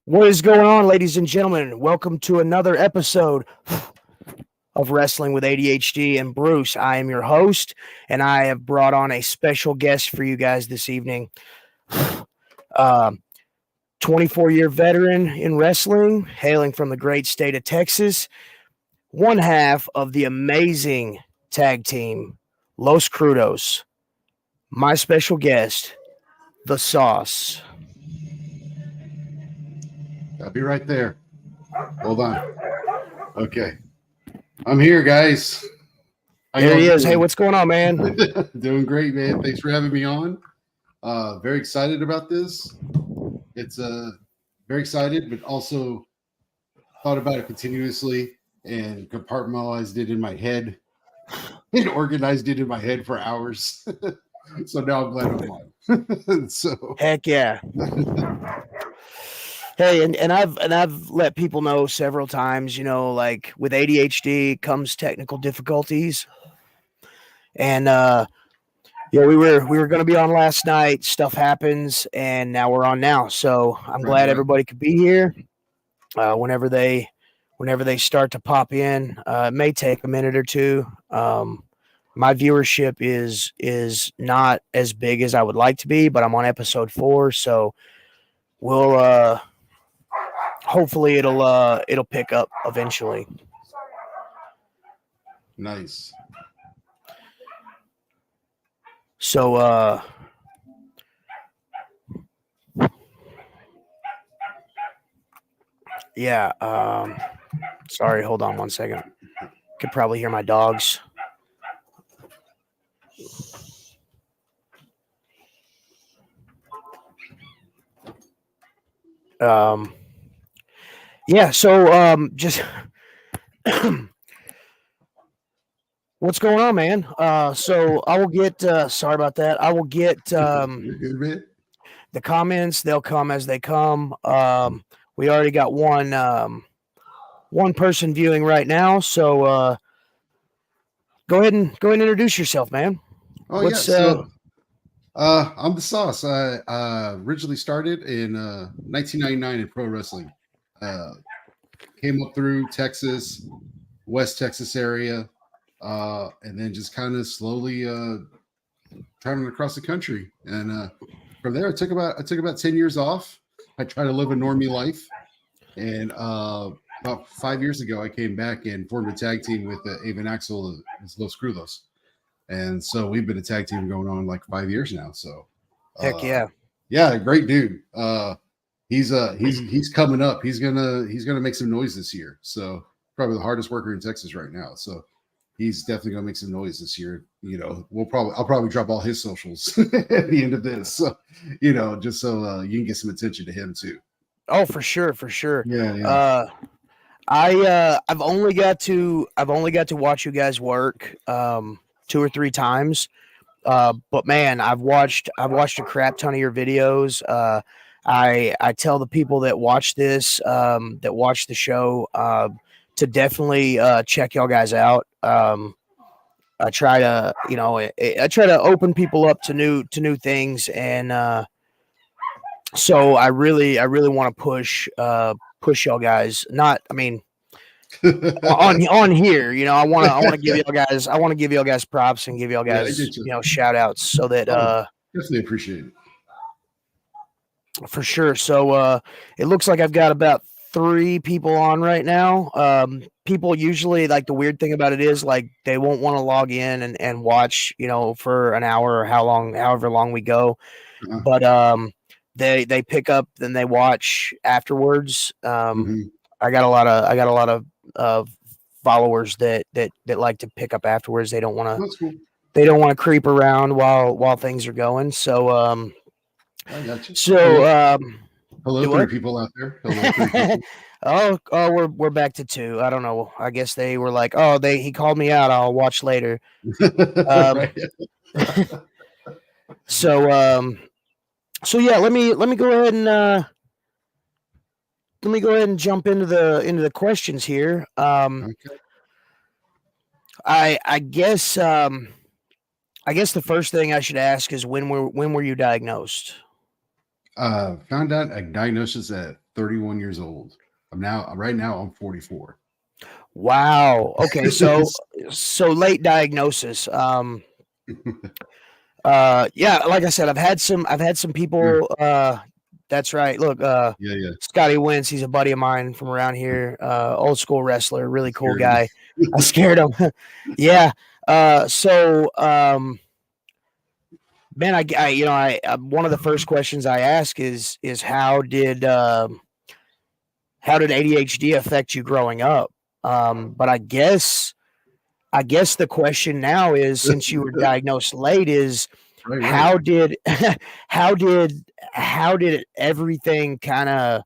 What is going on, ladies and gentlemen? Welcome to another episode of Wrestling with ADHD and Bruce. I am your host, and I have brought on a special guest for you guys this evening. 24-year veteran in wrestling, hailing from the great state of Texas, one half of the amazing tag team, Los Crudos. My special guest, The Sauce. I'll be right there. Hold on. Okay. I'm here, guys. There he is. Hey, what's going on, man? Doing great, man. Thanks for having me on. Very excited about this. It's very excited, but also thought about it continuously and compartmentalized it in my head and organized it in my head for hours. So now I'm glad I'm on. So heck yeah. Hey, and I've let people know several times, like with ADHD comes technical difficulties. And we were going to be on last night, stuff happens, and now we're on now. So I'm glad everybody could be here. Whenever they start to pop in, it may take a minute or two. My viewership is not as big as I would like to be, but I'm on episode 4, so we'll hopefully it'll pick up eventually. Nice. So yeah, sorry, hold on one second. Could probably hear my dogs. Yeah, so just what's going on, man? So I will get sorry about that. I will get the comments, they'll come as they come. We already got one person viewing right now, so go ahead and introduce yourself, man. Oh, yeah. So I'm the Sauce. I originally started in 1999 in pro wrestling. Came up through Texas, West Texas area, and then just kind of slowly traveling across the country. And from there, I took about 10 years off. I tried to live a normie life, and about 5 years ago, I came back and formed a tag team with Avon Axel, Los Crudos. And so we've been a tag team going on like 5 years now. So heck yeah. Yeah, great dude. He's coming up. He's gonna make some noise this year. So probably the hardest worker in Texas right now. So he's definitely gonna make some noise this year. I'll probably drop all his socials at the end of this. So, just so you can get some attention to him too. Oh, for sure. Yeah. I've only got to watch you guys work 2 or 3 times. But man, I've watched a crap ton of your videos. I tell the people that watch this, that watch the show, to definitely check y'all guys out. I try to open people up to new things, and so I really want to push y'all guys. On here, I want to give y'all guys props and give y'all guys shout outs, so that definitely appreciate it. For sure. So it looks like I've got about 3 people on right now. People usually, like, the weird thing about it is, like, they won't want to log in and watch, for an hour or however long we go. Uh-huh. But they pick up and they watch afterwards. I got a lot of followers that like to pick up afterwards. They don't want to creep around while things are going. So I got you. So hello 3 people out there. Hello 3 people. Oh, we're back to 2. I don't know. I guess they were like, he called me out. I'll watch later. So yeah, let me go ahead and jump into the questions here. Okay. I guess the first thing I should ask is when were you diagnosed? Found out a diagnosis at 31 years old. Right now, I'm 44. Wow. Okay, so late diagnosis. Yeah, like I said, I've had some Yeah, people that's right. Look, yeah, yeah. Scotty Wentz, he's a buddy of mine from around here, old school wrestler, really cool Scared him. guy. I scared him. Yeah. So man, one of the first questions I ask is how did ADHD affect you growing up? But I guess the question now is, since you were diagnosed late, is Right, right. how did how did how did everything kind of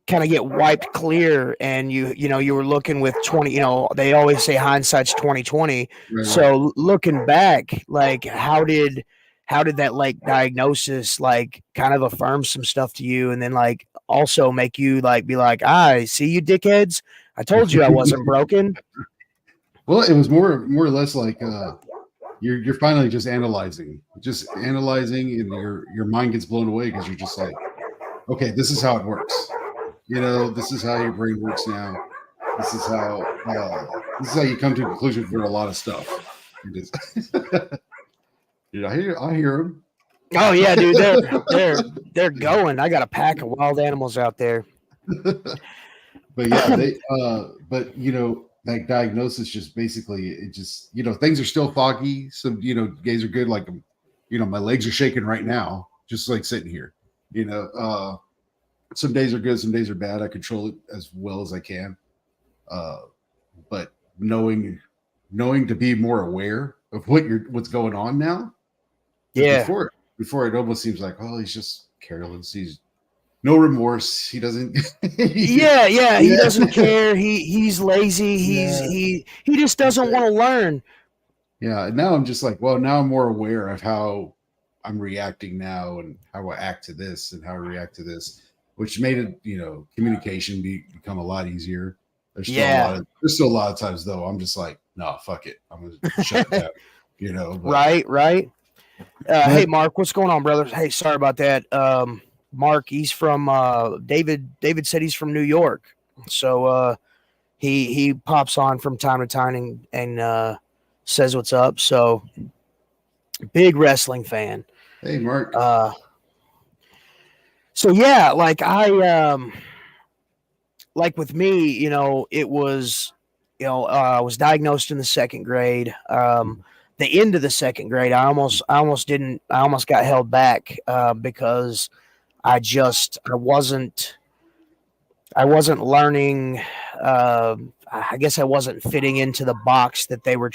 get wiped clear, and you were looking with 20, they always say hindsight's 2020. Right, right. So looking back, like how did that like diagnosis like kind of affirm some stuff to you, and then like also make you like be like, I see you dickheads, I told you I wasn't broken. Well, it was more or less like you're finally just analyzing, and your mind gets blown away because you're just like, okay, this is how it works. This is how your brain works now. This is how this is how you come to a conclusion for a lot of stuff. You just, I hear him. Oh yeah, dude, they're going. I got a pack of wild animals out there. But yeah, but that diagnosis just basically, it just, things are still foggy. Some, days are good. Like, my legs are shaking right now, just like sitting here, you know, uh, some days are good. Some days are bad. I control it as well as I can. Uh, but knowing to be more aware of what's going on now, because Yeah, before it almost seems like, oh, he's just careless. He's no remorse. He doesn't. yeah. He Yeah, doesn't care. He's lazy. yeah. He just doesn't want to learn. Yeah, and now I'm just like, well, now I'm more aware of how I'm reacting now, and how I act to this and how I react to this, which made it, communication become a lot easier. Yeah, There's still a lot of times though I'm just like, no, fuck it, I'm gonna shut it down, but right. Hey, but Mark, what's going on, brother? Hey, sorry about that. Mark, he's from David. David said he's from New York, so he pops on from time to time and says what's up. So big wrestling fan. hey, Mark. Uh, so yeah, like with me, it was, I was diagnosed in the second grade. The end of the second grade, I almost got held back because I wasn't learning. I guess I wasn't fitting into the box that they were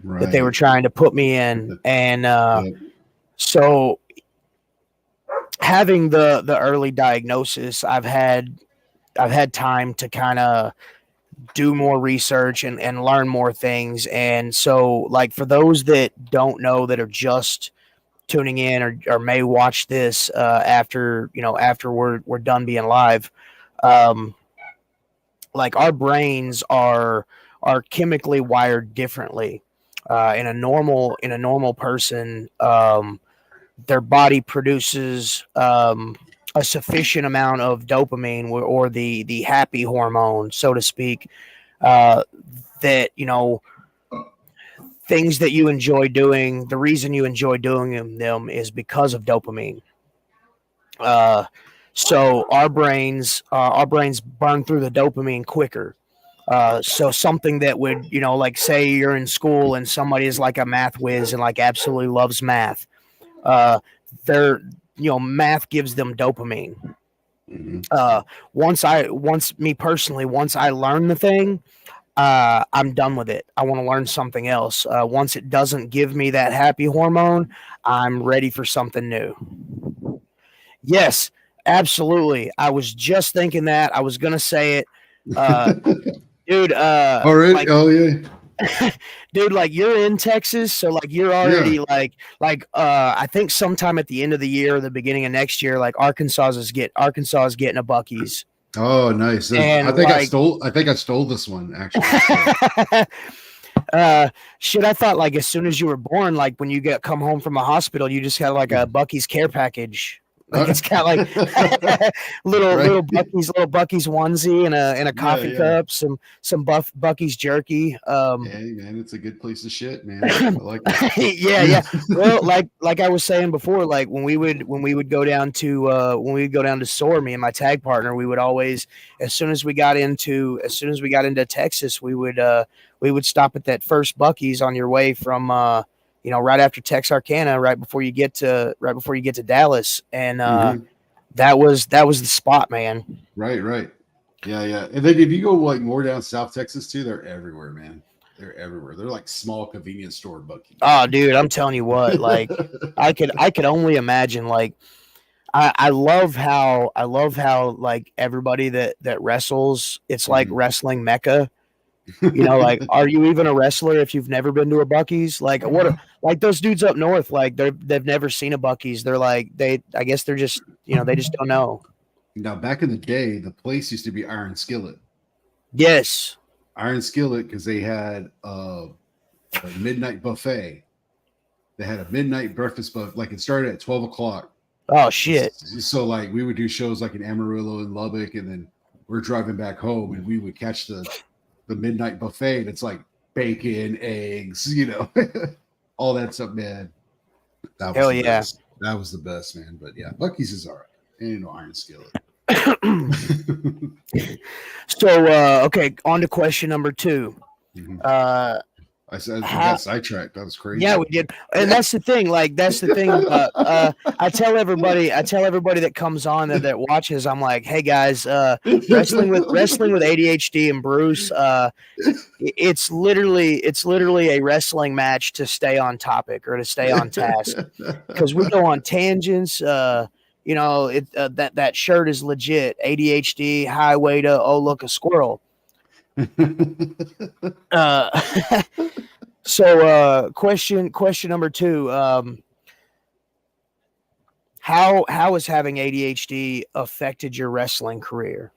Right. trying to put me in, and Yeah. so having the early diagnosis, I've had time to kind of do more research and learn more things. And so, like, for those that don't know, that are just tuning in or may watch this after we're done being live, um, like our brains are chemically wired differently. In a normal person, their body produces a sufficient amount of dopamine, or the happy hormone, so to speak, uh, that things that you enjoy doing. The reason you enjoy doing them is because of dopamine. Uh, so our brains burn through the dopamine quicker. So something that would, like, say you're in school and somebody is like a math whiz and like absolutely loves math. Uh, they're Math gives them dopamine. Mhm. Once me personally, once I learn the thing, I'm done with it. I want to learn something else. Once it doesn't give me that happy hormone, I'm ready for something new. Yes, absolutely. I was just thinking that. I was gonna say it, uh, dude. All right. Oh yeah. Dude, like, you're in Texas, so like you're Yeah. already I think sometime at the end of the year, or the beginning of next year, like Arkansas is getting a Bucky's, Oh, nice. and I think I stole this one actually. So Shit, I thought like as soon as you were born, like when you come home from a hospital, you just got like a Bucky's care package. Like it's got like Right. little Bucky's onesie and a Yeah, coffee yeah. cup, some Bucky's jerky. Hey, man, it's a good place to shit, man. I like it. Yeah, yeah. Well, like I was saying before, like when we would go down to SOAR, me and my tag partner, we would always, as soon as we got into Texas, we would stop at that first Bucky's on your way from right after Texarkana, right before you get to Dallas, and Mhm. that was the spot, man. Right, right. Yeah, yeah. And then if you go like more down South Texas too, they're everywhere, man. They're everywhere. They're like small convenience store Bucky's. Oh, dude, I'm telling you what, like I could only imagine like I love how like everybody that wrestles, it's like Mhm. wrestling mecca. You know, like, are you even a wrestler if you've never been to a Bucky's? Like, like those dudes up north, like they've never seen a Bucky's. They're like I guess they're just they just don't know. Now, back in the day, the place used to be Iron Skillet. Yes. Iron Skillet because they had a midnight buffet. They had a midnight breakfast buffet. Like it started at 12 o'clock. Oh shit. So like we would do shows like in Amarillo and Lubbock, and then we're driving back home, and we would catch the midnight buffet. And it's like bacon, eggs, all that stuff, man. That was Hell the yeah. best. That was the best, man. But yeah, Bucky's is all right. Ain't no Iron Skillet. So okay, on to question number 2. Mhm. Uh I said we how got sidetracked. That was crazy. Yeah, we did. And that's the thing. Like that's the thing about I tell everybody that comes on that watches, I'm like, "Hey guys, wrestling with ADHD and Bruce, it's literally a wrestling match to stay on topic or to stay on task because we go on tangents. That shirt is legit. ADHD highway to oh look a squirrel. Uh, so question number 2. How has having ADHD affected your wrestling career?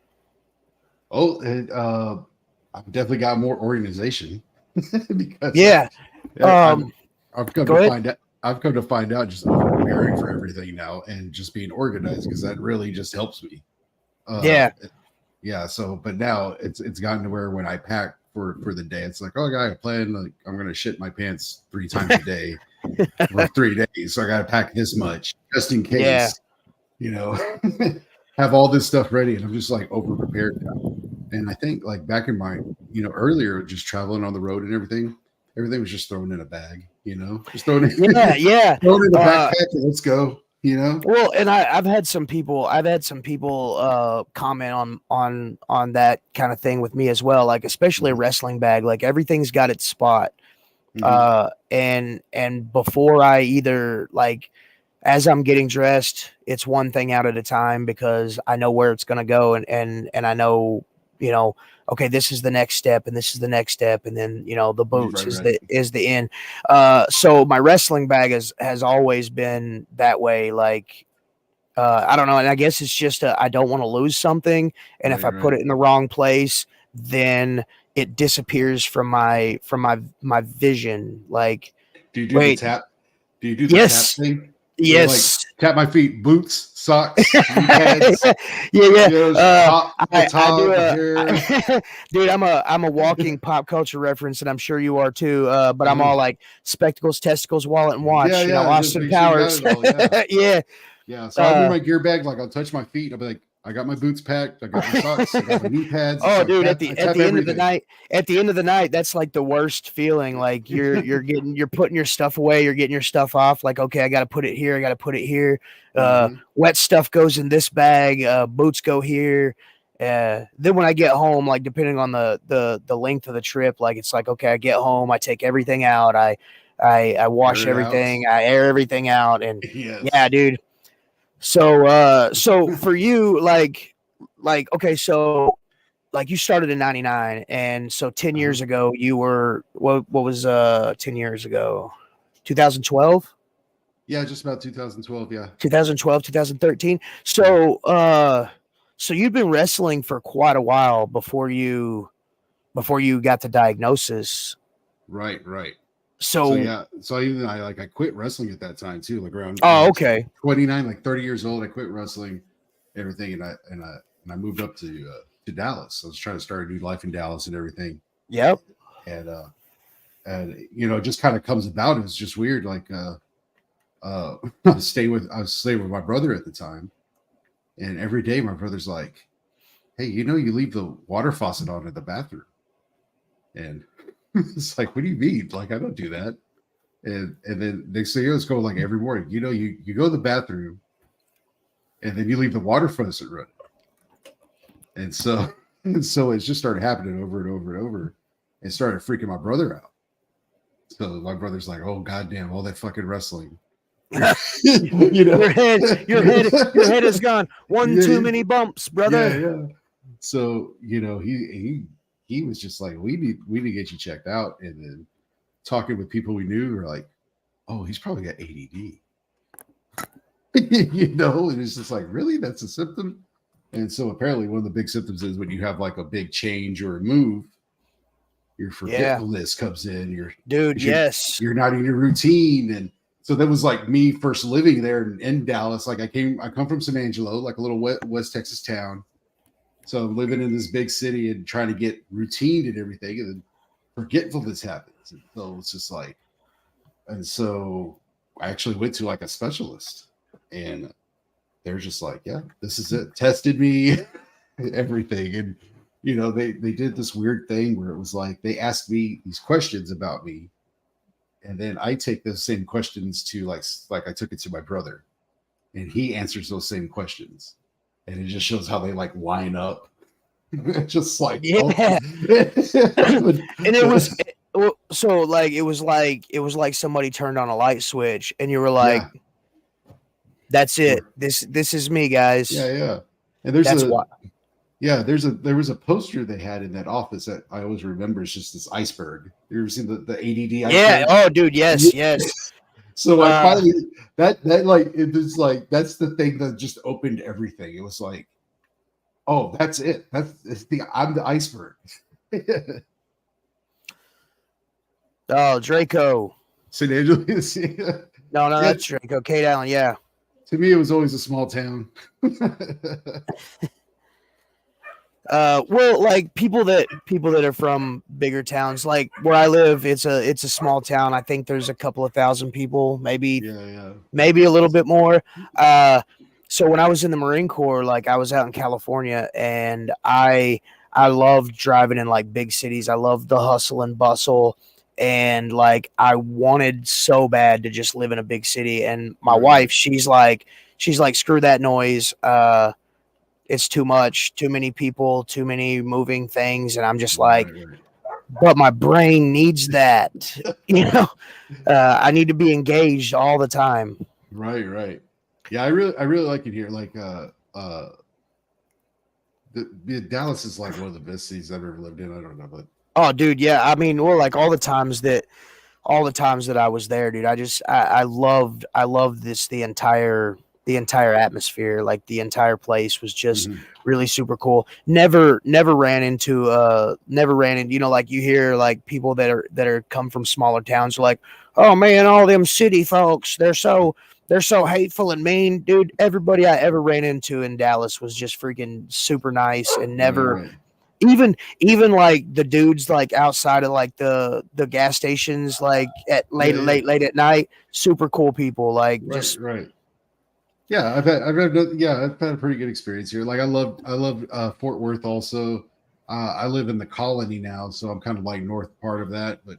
Oh, and I've definitely got more organization because Yeah. yeah, I've come Go to ahead. find out. I've come to find out just over preparing for everything now and just being organized because that really just helps me. Uh, Yeah. yeah. So, but now it's gotten to where when I pack for the day, it's like, oh, I got a plan. Like I'm gonna shit my pants 3 times a day for 3 days, so I got to pack this much just in Yeah. case. You know, have all this stuff ready, and I'm just like over prepared now. And I think like back in my earlier, just traveling on the road and everything was just thrown in a bag. Just thrown in, Yeah. Yeah. thrown in a backpack and let's go. Well, and I've had some people comment on that kind of thing with me as well. Like especially a Mhm. wrestling bag. Like everything's got its spot. Mhm. And before I either like as I'm getting dressed, it's one thing out at a time because I know where it's going to go and I know, okay, this is the next step and this is the next step. And then, the boots Right, right. is the end. So my wrestling bag has always been that way. Like, I don't know. And I guess it's just, I don't want to lose something. And if Right, I right. put it in the wrong place, then it disappears from my vision. Like, Do you do the wait, tap? Do you do the tap yes, thing? Where like yes. tap my feet, boots, socks, knee pads, Yeah, yeah. top, the I do top, the hair. dude. I'm a walking pop culture reference, and I'm sure you are too. But I'm Uh-huh. all like spectacles, testicles, wallet, and Yeah, watch. yeah. Just Austin make sure you got Powers. it all. Yeah. Yeah. Yeah, so I bring Uh, my gear bag, like I'll touch my feet. I'll be like, I got my boots packed, I got my socks, I got my knee pads. oh, So dude. I At tap the end of the everything. night, that's like the worst feeling. Like you're putting your stuff away, you're getting your stuff off. Like okay, I got to put it here. I got to put it here. Hmm. Wet stuff goes in this bag. Boots go here. Then when I get home, like depending on the length of the trip, like it's like okay, I get home, I take everything out, I Air wash it out. everything, I air everything out, and yeah, Yes. dude. So for you, like okay, so like you started in '99, and so 10 years Uh-huh. ago you were what was 10 years ago, 2012. Yeah, just about 2012. Yeah. 2012, 2013. Yeah. So you've been wrestling for quite a while before you got the diagnosis. Right, right. So So, yeah, so I quit wrestling at that time too, like around when I oh, was okay. 29, like 30 years old. I quit wrestling, everything, and I moved up to Dallas. I was trying to start a new life in Dallas and everything, Yep. and it just kind of comes about. It was just weird. Like I was staying with my brother at the time, and every day my brother's like, "Hey, you leave the water faucet on in the bathroom," and it's like, "What do you mean? Like I don't do that." And then next thing you know, it's going like every morning. You go to the bathroom and then you leave the water faucet running. And so and so it just started happening over and over and over and started freaking my brother out. So my brother's like, oh goddamn, all that fucking wrestling. you Your know. your head has gone one too yeah, many bumps, yeah, brother. yeah. So, he was just like, we need to get you checked out. And then talking with people we knew were like, oh, he's probably got ADD. And it's just like, really? That's a symptom? And so apparently one of the big symptoms is when you have like a big change or a move, your Yeah, forgetfulness comes in, dude. 'cause you're Yes. you're not in your routine. And so that was like me first living there in Dallas. Like I come from San Angelo, like a little West Texas town. So I'm living in this big city and trying to get routine and everything, and then forgetfulness happens. And so it's just like, and so I actually went to like a specialist, and they're just like, yeah, this is it. Tested me, everything. And they did this weird thing where it was like they asked me these questions about me, and then I take those same questions to like I took it to my brother, and he answers those same questions, and it just shows how they like line up. Just like, oh, Yeah. but, And it was so like it was like somebody turned on a light switch, and you were like, yeah, "That's it. or This is me, guys. yeah, yeah. And there's That's a why." Yeah, there was a poster they had in that office that I always remember. It's just this iceberg. You ever seen the ADD Yeah. iceberg? Oh, dude. Yeah. Yes. Yes. So I Uh. finally that like it was like that's the thing that just opened everything. It was like, oh, that's it. I'm the iceberg. Oh, Draco. San Angeles. Yeah. No, no, Yeah, that's Draco. Kate Allen. Yeah. to me, it was always a small town. Well, like people that are from bigger towns, like where I live, it's a small town. I think there's a couple of thousand people, maybe Yeah, yeah, maybe a little bit more. Uh, so when I was in the Marine Corps, like I was out in California, and I loved driving in like big cities. I loved the hustle and bustle, and like I wanted so bad to just live in a big city. And my right, wife, she's like, screw that noise. It's too much, too many people, too many moving things, and I'm just like, right, but my brain needs that, you know. I need to be engaged all the time. right. Yeah, I really like it here. Like Dallas is like one of the best cities I've ever lived in. I don't know, but Oh, dude, yeah. I mean, well, like all the times that I was there, dude. I loved the entire atmosphere. Like the entire place was just mhm. really super cool. Never ran into, like you hear like people that are come from smaller towns are like, oh man, all them city folks, they're so hateful and mean, dude. Everybody I ever ran into in Dallas was just freaking super nice, and Right, never right, even like the dudes like outside of like the gas stations, like at yeah, yeah, late at night, super cool people, like right, just right. Yeah, I've had a pretty good experience here. Like I love Fort Worth also. I live in the Colony now, so I'm kind of like north part of that, but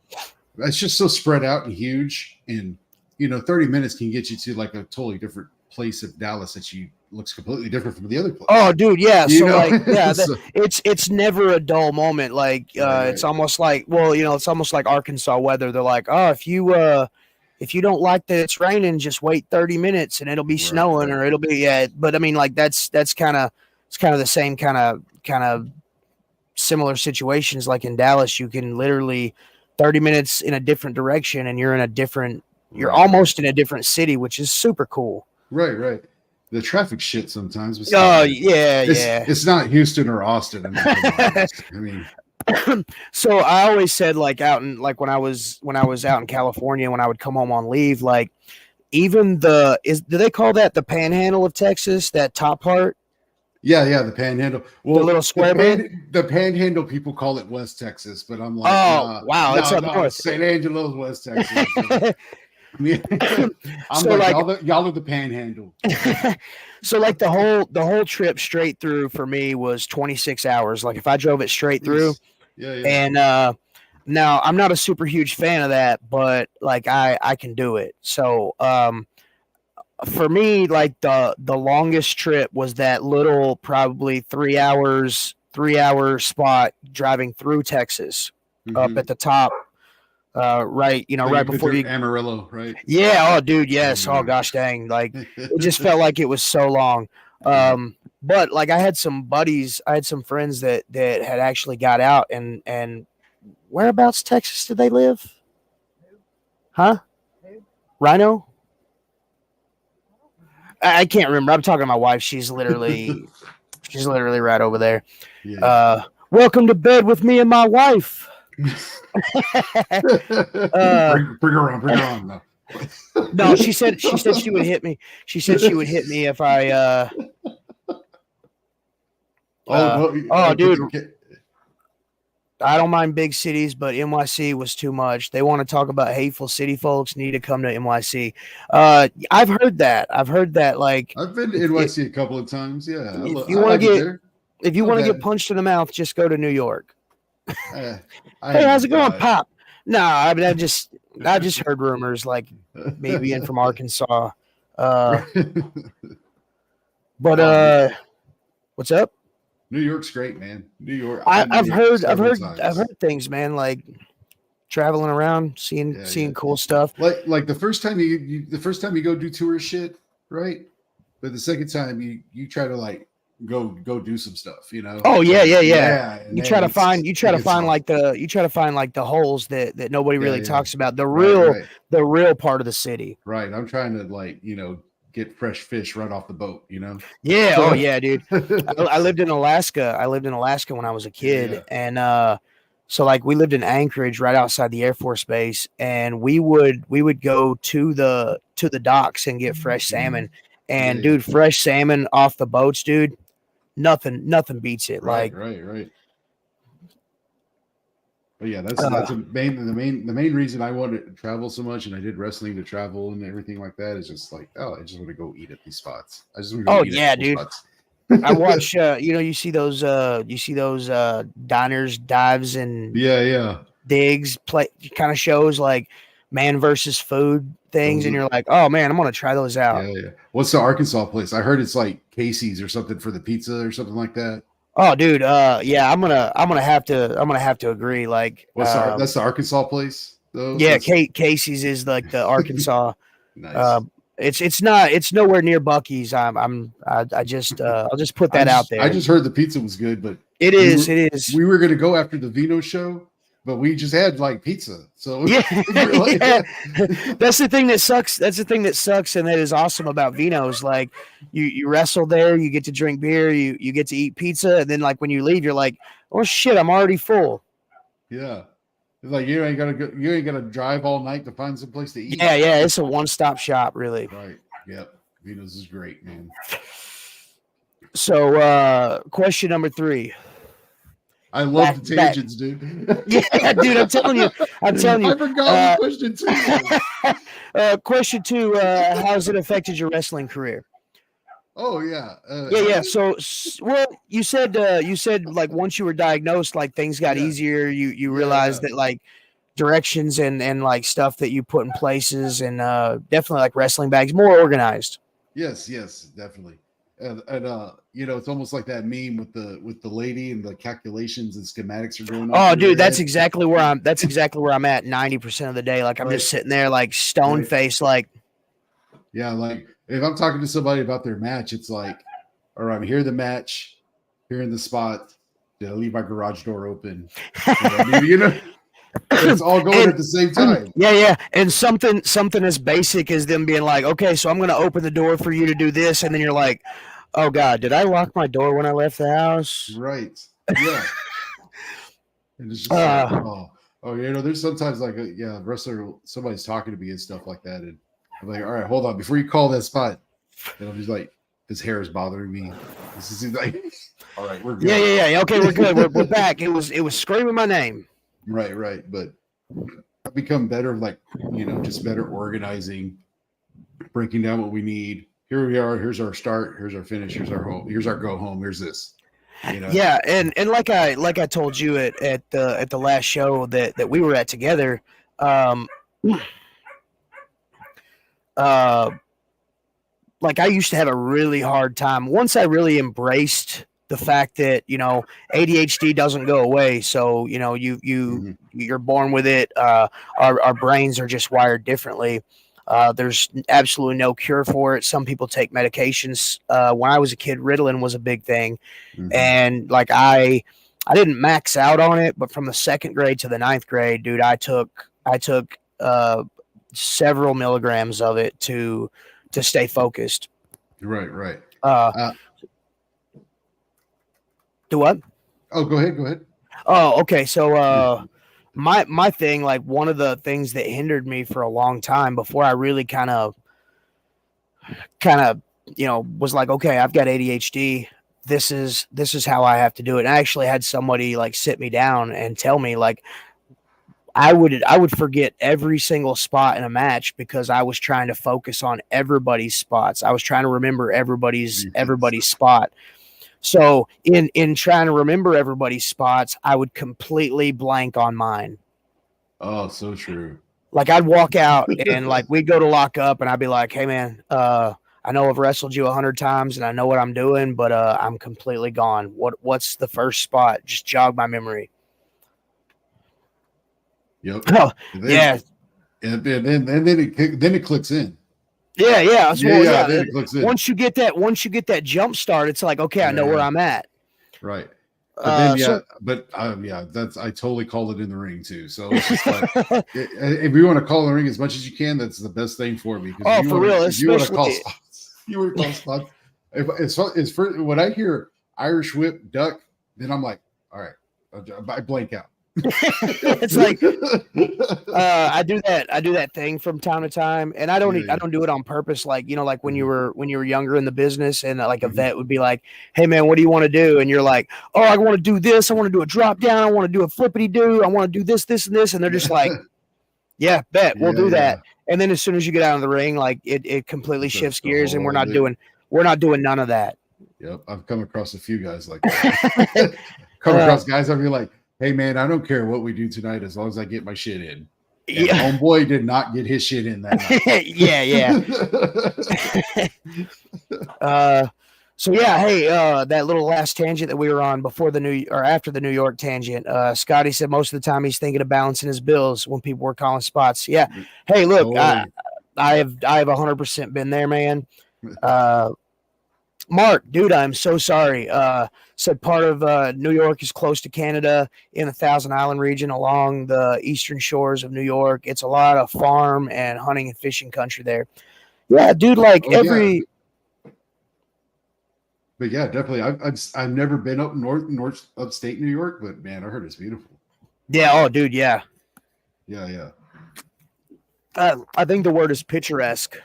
it's just so spread out and huge. And 30 minutes can get you to like a totally different place of Dallas that you looks completely different from the other oh place. dude, yeah. You So know, like, yeah, so, it's never a dull moment. Like right, it's right, almost like, well, it's almost like Arkansas weather. They're like, oh, if you don't like that it's raining, just wait 30 minutes and it'll be right, snowing, right, or it'll be, yeah. But I mean, like that's kind of the same kind of similar situations. Like in Dallas, you can literally 30 minutes in a different direction, and you're right, right, almost in a different city, which is super cool. right. The traffic shit sometimes, but still, Oh man, yeah, it's yeah. it's not Houston or Austin. I mean, come on, guys. I mean. So I always said like out in like when I was out in California when I would come home on leave, like even do they call that the panhandle of Texas, that top part, Yeah, the Panhandle. the Well, little square bit? the Panhandle people call it West Texas, but I'm like, Oh nah, wow, it's no, up no, north. San Angelo's West Texas. I mean, I'm So like like y'all are the Panhandle. so like the whole trip straight through for me was 26 hours. Like if I drove it straight through, Jeez. Yeah. and now I'm not a super huge fan of that, but like I can do it. So for me, like the longest trip was that little probably 3 hour spot driving through Texas up Mm-hmm. at the top, right, So right you've been before through you. Amarillo, right? Yeah, oh dude, yes. Oh Yeah. gosh dang. Like it just felt like it was so long. Right. But like I had some buddies, I had some friends that had actually got out and whereabouts Texas did they live? Huh? Rhino? I can't remember. I'm talking to my wife. She's literally right over there. Yeah. Welcome to bed with me and my wife. uh, bring her on now. no, she said she would hit me. She said she would hit me if I. Oh no! Oh, dude, Okay. I don't mind big cities, but NYC was too much. They want to talk about hateful city folks. Need to come to NYC. I've heard that. I've heard that. Like, I've been to NYC a couple of times. Yeah, if you I want to like it get there. if you Not want to get bad. punched in the mouth, just go to New York. I Hey, ain't how's it gonna going, die. Pop? No, I mean I just heard rumors like me being from Arkansas. Uh, but Oh, what's up? New York's great, man. New York. I've I, been to I've New York heard I've several heard I've times. heard things, man. Like traveling around, seeing Yeah. seeing cool stuff. Like the first time the first time you go do tourist shit, right? But the second time you try to like go do some stuff, Oh yeah, and yeah, yeah. yeah, and You try then to find you try it to gets find tough. like the holes that nobody really Yeah. talks about. The Right, real right, the real part of the city. right. I'm trying to like get fresh fish right off the boat. Yeah. Oh So yeah, dude. I lived in Alaska. I lived in Alaska when I was a kid, yeah. and so like we lived in Anchorage, right outside the Air Force Base, and we would go to the docks and get fresh salmon. And Yeah. dude, fresh salmon off the boats, dude. Nothing beats it. Right, Like, right. But yeah, that's uh, the main reason I wanted to travel so much, and I did wrestling to travel and everything like that. Is just like, oh, I just want to go eat at these spots. I just want to go oh eat at yeah, cool dude. spots. I watch. You see those diners, dives, and Yeah. digs play kind of shows like man versus food things, Those and are, you're like, oh man, I'm gonna try those out. yeah. What's the Arkansas place? I heard it's like Casey's or something for the pizza or something like that. Oh, dude. Yeah, I'm gonna have to agree. Like, That's the Arkansas place though. yeah, That's Casey's is like the Arkansas. Uh, nice. it's nowhere near Bucky's. I'll just put that out I there. just heard the pizza was good, but It we is. were It is. we were gonna go after the Vino show, but we just had like pizza. So Yeah, we're like, yeah. That's the thing that sucks. That's the thing that sucks, and that is awesome about Vino's. Like you wrestle there, you get to drink beer, you get to eat pizza, and then like when you leave, you're like, oh shit, I'm already full. yeah. It's like you ain't gotta drive all night to find some place to eat. Yeah, yeah. It's a one-stop shop, really. Right. Yep. Vino's is great, man. So, question number 3. I love Back, the back. tangents, dude. Yeah, dude. I'm telling you. I'm telling you. I forgot what Uh, question two was. question 2. How's it affected your wrestling career? Oh yeah. Yeah, Has yeah. it? So, well, you said like once you were diagnosed, like things got Yeah. easier. You Yeah. realized that like directions and like stuff that you put in places and definitely like wrestling bags more organized. Yes, definitely. And it's almost like that meme with the lady and the calculations and schematics are going on Oh, through dude, her that's head. exactly where I'm. That's exactly where I'm at 90% of the day. Like I'm Right. just sitting there like stone Right. faced, like Yeah, like if I'm talking to somebody about their match, it's like, all right, I'm here the match, here in the spot. Did I leave my garage door open? It's all going and at the same time. yeah, yeah, and something as basic as them being like, okay, so I'm gonna open the door for you to do this, and then you're like, oh god, did I lock my door when I left the house? Right. Yeah. And it's just like, Uh, there's sometimes like, wrestler, somebody's talking to me and stuff like that. And I'm like, all right, hold on. Before you call that spot, and I'm just like, his hair is bothering me. This is like, all right, we're yeah, good. yeah, yeah. Okay, we're good. We're back. It was screaming my name. Right, right. But I've become better, like, just better organizing, breaking down what we need. Here we are. Here's our start. Here's our finish. Here's our home. Here's our go home. Here's this. Yeah, and like I told you at the last show that we were at together, um, uh, like I used to have a really hard time once I really embraced the fact that ADHD doesn't go away. So Mhm. you're born with it. Our brains are just wired differently. There's absolutely no cure for it. Some people take medications. When I was a kid, Ritalin was a big thing, Mhm. and like I didn't max out on it, but from the second grade to the ninth grade, dude, I took several milligrams of it to stay focused. Right, right. Uh, Uh, do what? go ahead. Go ahead. Oh, okay. So, my thing, like one of the things that hindered me for a long time before I really kind of, was like, okay, I've got ADHD. This is how I have to do it. And I actually had somebody like sit me down and tell me like I would forget every single spot in a match because I was trying to focus on everybody's spots. I was trying to remember everybody's spot. So in trying to remember everybody's spots, I would completely blank on mine. Oh, so true. Like I'd walk out and like we'd go to lock up and I'd be like, "Hey man, I know I've wrestled you 100 times and I know what I'm doing, but I'm completely gone. What's the first spot? Just jog my memory." Yep. Oh And then yeah, then it clicks in. yeah, yeah. Yeah, Well, yeah. yeah. Then it clicks in. Once you get that jump start, it's like okay, I Yeah, know where yeah. I'm at. Right. So That's I totally called it in the ring too. So it's just like if you want to call the ring as much as you can, that's the best thing for me because oh, for real, if you want to call especially spots, you want to call spots. If it's for when I hear Irish whip duck, then I'm like, all right, I blank out. it's like I do that thing from time to time, and I don't Yeah, I yeah. don't do it on purpose. Like like when you Mhm, were when you were younger in the business, and like a mhm. vet would be like, "Hey man, what do you want to do?" And you're like, "Oh, I want to do this. I want to do a drop down. I want to do a flippity do. I want to do this, this, and this." And they're just like, "Yeah, bet we'll Yeah, do yeah. that." And then as soon as you get out of the ring, like it completely It's a, shifts a gears, and we're whole not new. doing none of that. Yep, I've come across a few guys like that. Come uh, across guys, I'll be like, "Hey, man, I don't care what we do tonight as long as I get my shit in." And yeah, homeboy did not get his shit in that night. yeah, yeah. Uh, so yeah, hey, that little last tangent that we were on before the New or after the New York tangent, Scotty said most of the time he's thinking of balancing his bills when people were calling spots. Yeah, hey, look, I Totally. I have I have 100% been there, man. Uh, Mark, dude, I'm so sorry. Said part of New York is close to Canada in the Thousand Island region along the eastern shores of New York. It's a lot of farm and hunting and fishing country there. Yeah, dude, like Oh yeah, every but yeah, definitely. I've never been up north upstate New York, but man, I heard it's beautiful. yeah, oh, dude, yeah. Yeah, yeah. I think the word is picturesque.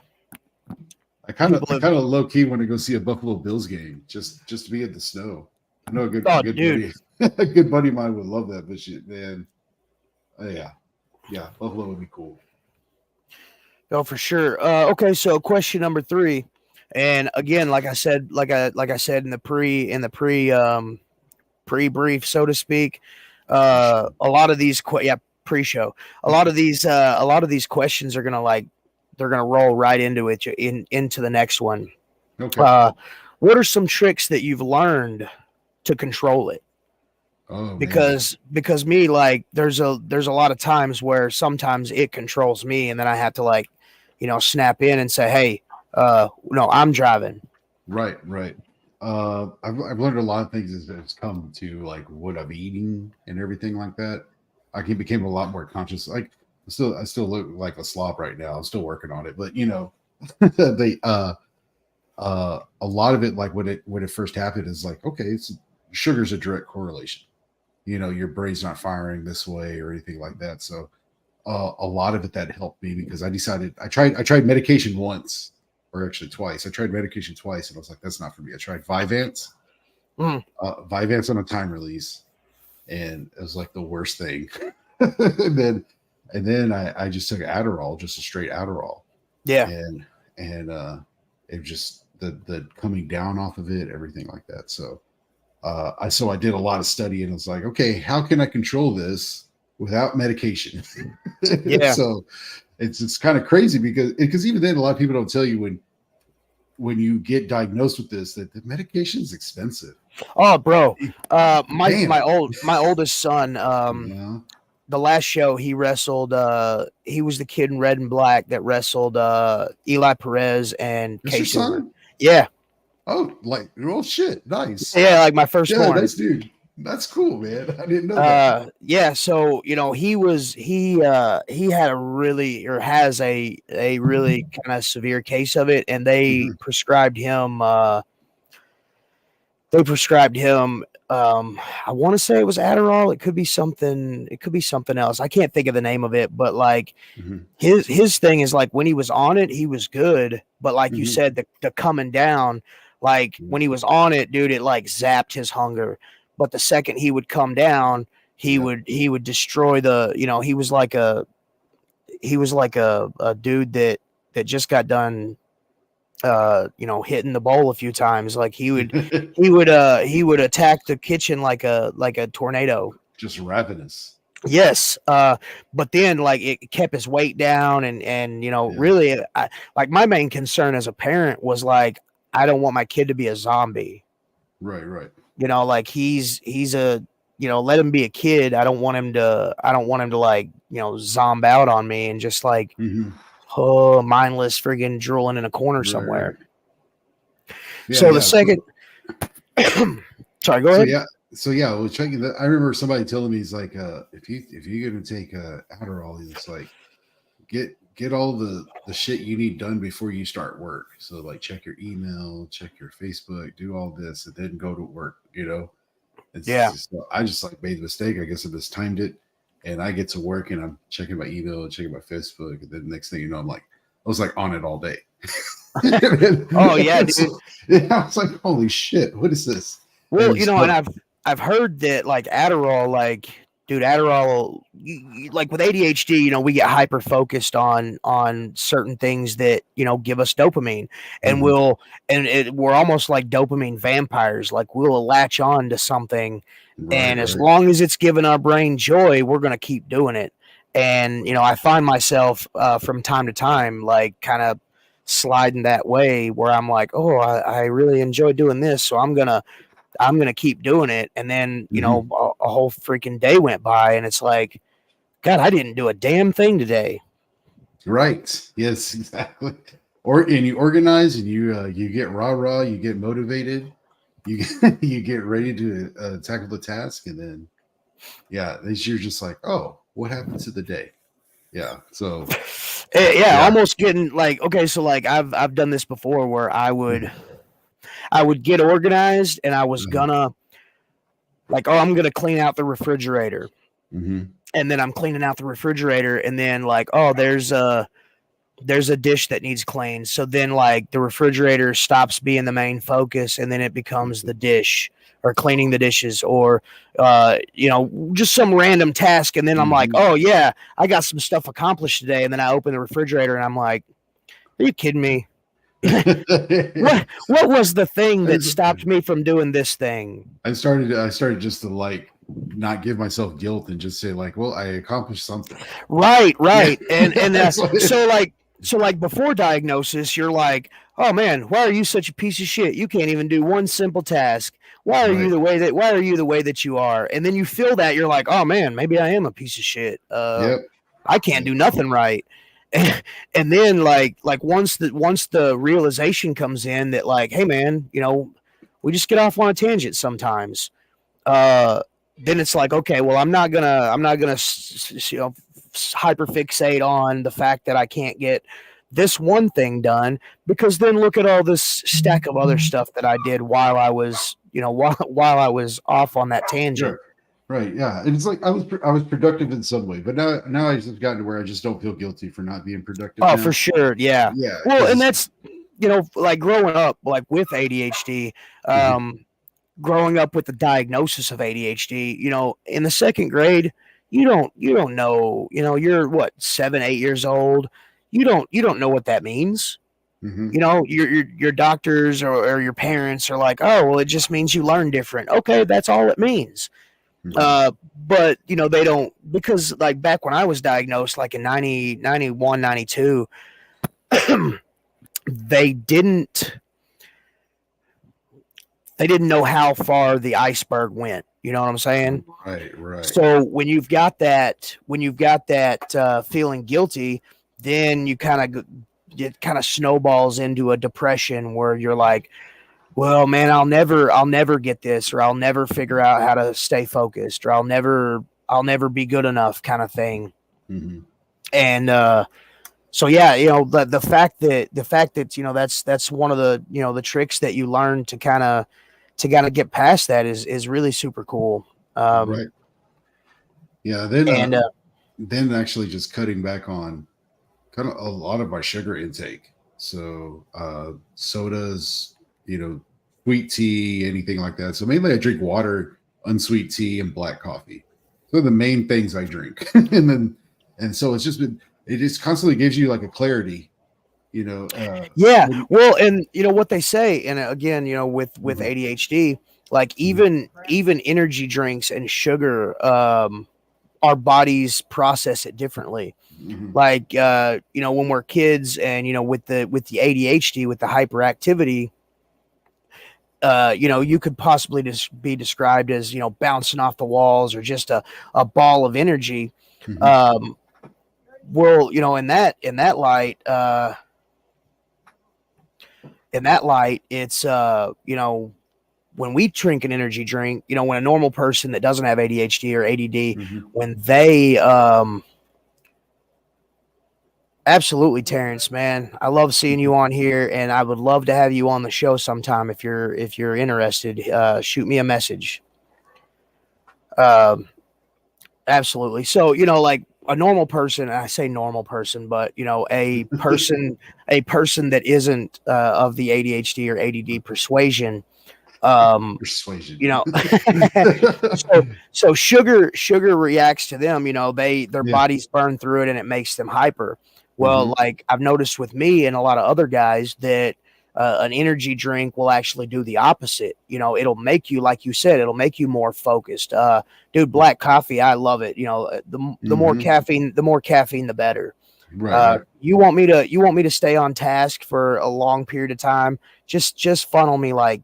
People I have, kind of low key want to go see a Buffalo Bills game just to be in the snow. I know oh, a good dude, buddy a good buddy of mine would love that, but shit, man. Yeah, yeah, Buffalo would be cool. oh, for sure. Okay, so question number three, and again, like I said in the pre brief, so to speak, For sure. a lot of these pre-show, a lot of these questions are gonna like they're gonna roll right into it into the next one. Okay. Uh, what are some tricks that you've learned to control it? Oh man. Because me like there's a lot of times where sometimes it controls me and then I have to like snap in and say, hey, no, I'm driving. Right, right. I've learned a lot of things as it's come to like what I'm eating and everything like that. Became a lot more conscious. Like I still look like a slop right now. I'm still working on it, but they a lot of it like when it first happened is like okay, it's sugar's a direct correlation. your brain's not firing this way or anything like that. So a lot of it that helped me because I tried medication once or actually twice. I tried medication twice and I was like, that's not for me. I tried Mm, Vyvanse on a time release, and it was like the worst thing. And then I just took Adderall, just a straight Adderall, yeah. and it just the coming down off of it, everything like that. So I did a lot of study and it's like, okay, how can I control this without medication? Yeah. So it's kind of crazy because even then a lot of people don't tell you when you get diagnosed with this that the medication is expensive. Oh, bro. My Damn. my oldest son. Yeah. The last show he wrestled. He was the kid in red and black that wrestled Eli Perez and That's your Casey Over. son? Yeah, Oh, like, oh shit. Nice. yeah, like my Yeah, firstborn. nice dude. That's cool, man. I didn't know that. Yeah, so he had a really or has a really kind of severe case of it, and Hmm. they prescribed him I want to say it was Adderall. It could be something else. I can't think of the name of it, but like Hmm. his thing is like when he was on it, he was good, but like you Hmm. said, the coming down, like when he was on it, dude, it like zapped his hunger. But the second he would come down, Yeah. he would destroy the, he was like a dude that just got done hitting the bowl a few times. Like he would attack the kitchen like a tornado. Just ravenous. Yes, but then like it kept his weight down, and Yeah. really, like my main concern as a parent was like I don't want my kid to be a zombie. Right, right. Like he's a let him be a kid. I don't want him to like zomb out on me and just like Hmm. mindless friggin' drooling in a corner Right, somewhere. right. Yeah, So the yeah. second, sorry, go So ahead. yeah, so yeah, I was checking that. I remember somebody telling me he's like, if you're gonna take Adderall, it's like get all the shit you need done before you start work. So like check your email, check your Facebook, do all this, and then go to work. It's Yeah. just I just like made the mistake. I guess I just timed it, and I get to work and I'm checking my email, checking my Facebook, and then next thing you know, I was like on it all day. Oh yeah, dude. So, yeah, I was like, holy shit, what is this? Well, And and so, I've heard that like Adderall, like dude, Adderall, like with ADHD, we get hyper focused on certain things that give us dopamine, and mhm, we're almost like dopamine vampires. Like we'll latch on to something, right, and as right. long as it's giving our brain joy, we're gonna keep doing it. And I find myself from time to time, like kind of sliding that way where I'm like, oh, I really enjoy doing this, so I'm gonna keep doing it. And then Mhm. a whole freaking day went by, and it's like, God, I didn't do a damn thing today. Right. Yes, exactly. And you organize and you get rah, you get motivated, you get, you get ready to tackle the task, and then yeah, you're just like, oh, what happened to the day? Yeah. So Yeah, yeah. almost getting like okay, so like I've done this before where Mhm. I would get organized and I was Uh-huh. gonna like, oh, I'm gonna clean out the refrigerator, Mhm. and then I'm cleaning out the refrigerator, and then like, oh, there's a dish that needs cleaned. So then like the refrigerator stops being the main focus, and then it becomes the dish or cleaning the dishes or just some random task. And then I'm like, Mhm. oh yeah, I got some stuff accomplished today. And then I open the refrigerator and I'm like, are you kidding me? What was the thing I that stopped me from doing this thing? I started just to like not give myself guilt and just say like, well, I accomplished something. Right, Yeah. right. And That's what so like before diagnosis, you're like, "Oh man, why are you such a piece of shit? You can't even do one simple task. right. Why are you the way that you are?" And then you feel that you're like, "Oh man, maybe I am a piece of shit. Yep. I can't Yep. do nothing right." And then like once the realization comes in that like, "Hey man, we just get off on a tangent sometimes." Uh then it's like, okay, well, I'm not gonna hyper fixate on the fact that I can't get this one thing done, because then look at all this stack of other stuff that I did while I was while I was off on that tangent. Sure. Right. Yeah. And it's like I was productive in some way, but now I've just gotten to where I just don't feel guilty for not being productive Oh, for now. sure. Yeah. Yeah, Well, because and it's that's, like growing up, like with ADHD, Mhm. growing up with the diagnosis of ADHD, in the second grade, you don't know, you're what, 7, 8 years old. You don't know what that means. Mhm. Your doctors or your parents are like, oh, well, it just means you learn different. Okay, that's all it means. Mhm. But they don't, because like back when I was diagnosed, like in 90, 91, 92, they didn't they didn't know how far the iceberg went. You know what I'm saying? Right, right. So when you've got that feeling guilty, then it kind of snowballs into a depression where you're like, well, man, I'll never get this, or I'll never figure out how to stay focused, or I'll never be good enough, kind of thing. Mhm. And so yeah, the fact that that's one of the tricks that you learn to kind of get past that is really super cool. Um, Right. Yeah, and then actually just cutting back on kind of a lot of my sugar intake. So sodas, sweet tea, anything like that. So mainly I drink water, unsweet tea, and black coffee. So the main things I drink. And so it's just been it just constantly gives you like a clarity, you know. yeah, When, well, and what they say, and again, with Mhm, ADHD, like mhm, even energy drinks and sugar, our bodies process it differently. mhm, Like when we're kids, and with the ADHD, with the hyperactivity, you could possibly just be described as bouncing off the walls, or just a ball of energy. mhm, Um, well, in that light, it's when we drink an energy drink, when a normal person that doesn't have ADHD or ADD, mhm. when they absolutely, Terrence, man, I love seeing you on here, and I would love to have you on the show sometime if you're interested. Shoot me a message. Um, Absolutely. So, like a normal person, I say normal person, but a person that isn't of the ADHD or ADD persuasion, um, Persuasion. you know, so sugar reacts to them. Their Yeah. bodies burn through it, and it makes them hyper. Well, Mhm, like I've noticed with me and a lot of other guys that an energy drink will actually do the opposite. It'll make you, like you said, it'll make you more focused. Dude, black coffee, I love it. The more mhm. caffeine, the better. Right, right. You want me to stay on task for a long period of time? Just funnel me like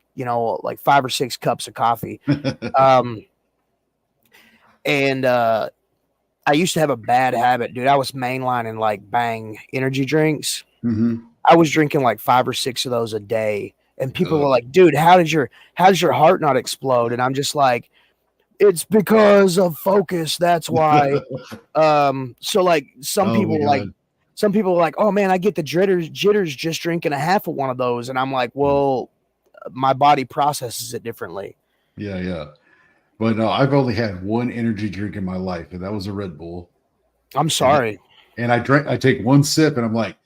5 or 6 cups of coffee. Um, and I used to have a bad habit, dude. I was mainlining like Bang energy drinks. Mhm. I was drinking like 5 or 6 of those a day, and people were Ugh. like, "Dude, how does your heart not explode?" And I'm just like, "It's because of focus. That's why." So like Oh my god. some people are like, "Oh man, I get the jitters just drinking a half of one of those," and I'm like, Mm. "Well, my body processes it differently." Yeah, yeah. But no, I've only had one energy drink in my life, and that was a Red Bull. I'm And that, sorry. and I take one sip and I'm like,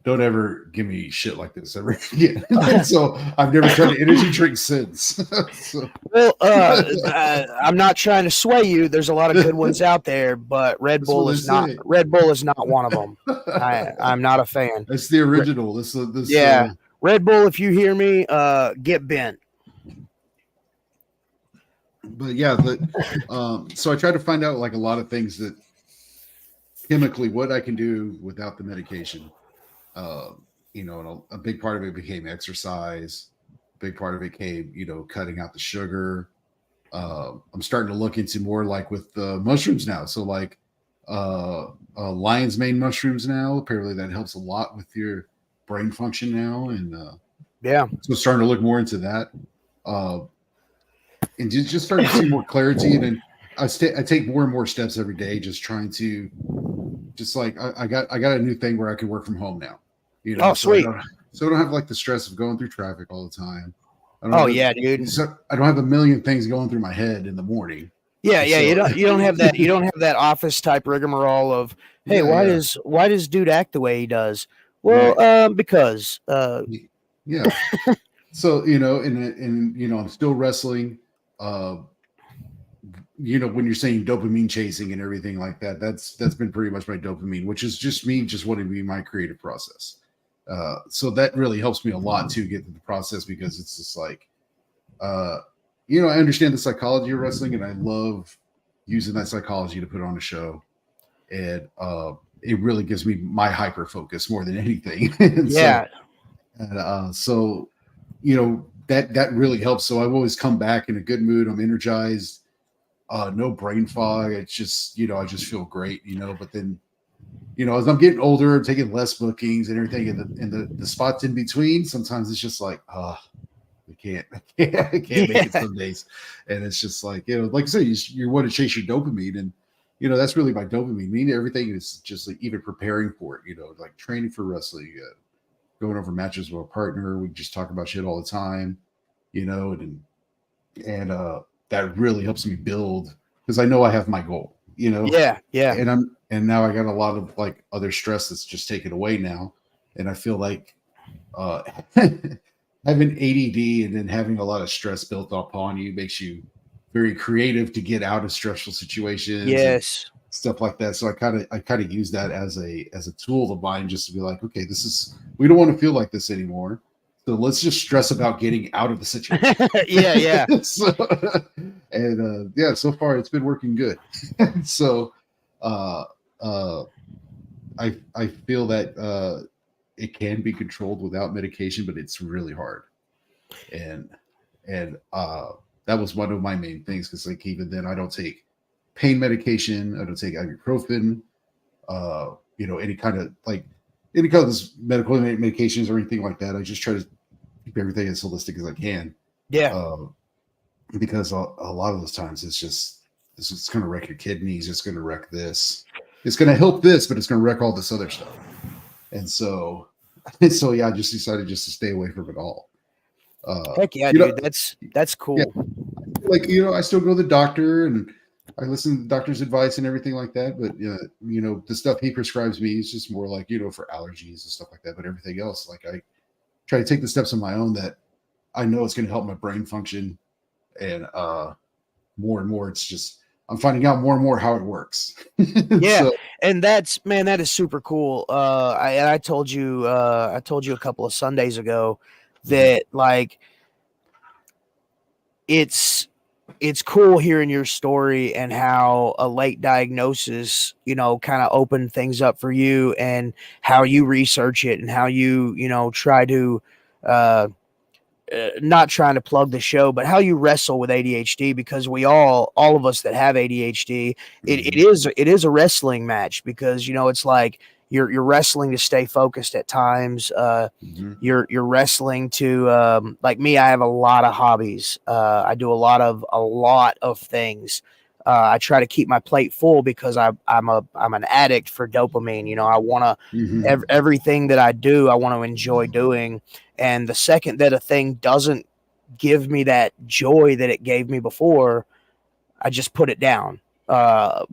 don't ever give me shit like this ever again. And so I've never tried an energy drink since. So Well, I'm not trying to sway you. There's a lot of good ones out there, but Red that's what Bull they is not. say. Red Bull is not one of them. I'm not a fan. That's the Re- original. This yeah, Red Bull. If you hear me, get bent. but yeah, so I try to find out like a lot of things that chemically what I can do without the medication. uh, and a big part of it became exercise. Big part of it came, cutting out the sugar. I'm starting to look into more like with the mushrooms now. So like lion's mane mushrooms now. Apparently that helps a lot with your brain function now, and Yeah. so starting to look more into that, uh, and just starting to see more clarity. And then I take more and more steps every day, just trying to just like I got a new thing where I can work from home now. Oh, So sweet. I don't have like the stress of going through traffic all the time. I don't Oh have yeah, dude. I don't have a million things going through my head in the morning. Yeah, yeah. So You don't have that, you don't have that office type rigmarole of, hey, yeah, yeah, why does dude act the way he does? Well, right. because Yeah. So, and I'm still wrestling. Uh, when you're saying dopamine chasing and everything like that, that's been pretty much my dopamine, which is just me just wanting to be my creative process. So that really helps me a lot to get to the process because it's just like, uh, I understand the psychology of wrestling and I love using that psychology to put on a show. And it really gives me my hyper focus more than anything. and so, yeah, and, so, that really helps. So I've always come back in a good mood. I'm energized, no brain fog. It's just, I just feel great, but then, as I'm getting older, I'm taking less bookings and everything, and the spots in between, sometimes it's just like, I can't, I can't make it yeah, some days, and it's just like, like I said, you want to chase your dopamine, and that's really my dopamine. Meaning everything is just like even preparing for it, like training for wrestling, going over matches with a partner. We just talk about shit all the time, and that really helps me build because I know I have my goal, yeah, yeah, and now I got a lot of like other stress that's just taken away now, and I feel like uh, having ADD and then having a lot of stress built upon you makes you very creative to get out of stressful situations and yes. stuff like that. So I kind of use that as a tool of mine just to be like, okay, we don't want to feel like this anymore. So let's just stress about getting out of the situation. Yeah, yeah, so, and yeah, so far it's been working good. so uh, uh, I feel that it can be controlled without medication, but it's really hard. And that was one of my main things because like even then I don't take pain medication, I don't take ibuprofen, any kind of this medical medications or anything like that. I just try to keep everything as holistic as I can. yeah. Uh, because a lot of those times it's going to wreck your kidneys, it's going to wreck this, it's going to help this, but it's going to wreck all this other stuff. And so, so yeah, I just decided just to stay away from it all. Uh, Heck yeah, you know, dude. That's yeah, cool. like I still go to the doctor and I listen to the doctor's advice and everything like that. But the stuff he prescribes me is just more like for allergies and stuff like that. But everything else, like I try to take the steps on my own that I know it's going to help my brain function. And more and more, it's just I'm finding out more and more how it works. Yeah, so and that's, man, that is super cool. I I told you a couple of Sundays ago mhm, that like it's it's cool hearing your story and how a late diagnosis, kind of opened things up for you and how you research it and how you try to uh not trying to plug the show, but how you wrestle with ADHD, because all of us that have ADHD, mhm, it is a wrestling match, because it's like you're wrestling to stay focused at times. mhm, You're wrestling to, like me. I have a lot of hobbies. I do a lot of things. I try to keep my plate full because I'm an addict for dopamine. I want to mhm. everything that I do, I want to enjoy doing, and the second that a thing doesn't give me that joy that it gave me before, I just put it down. Uh,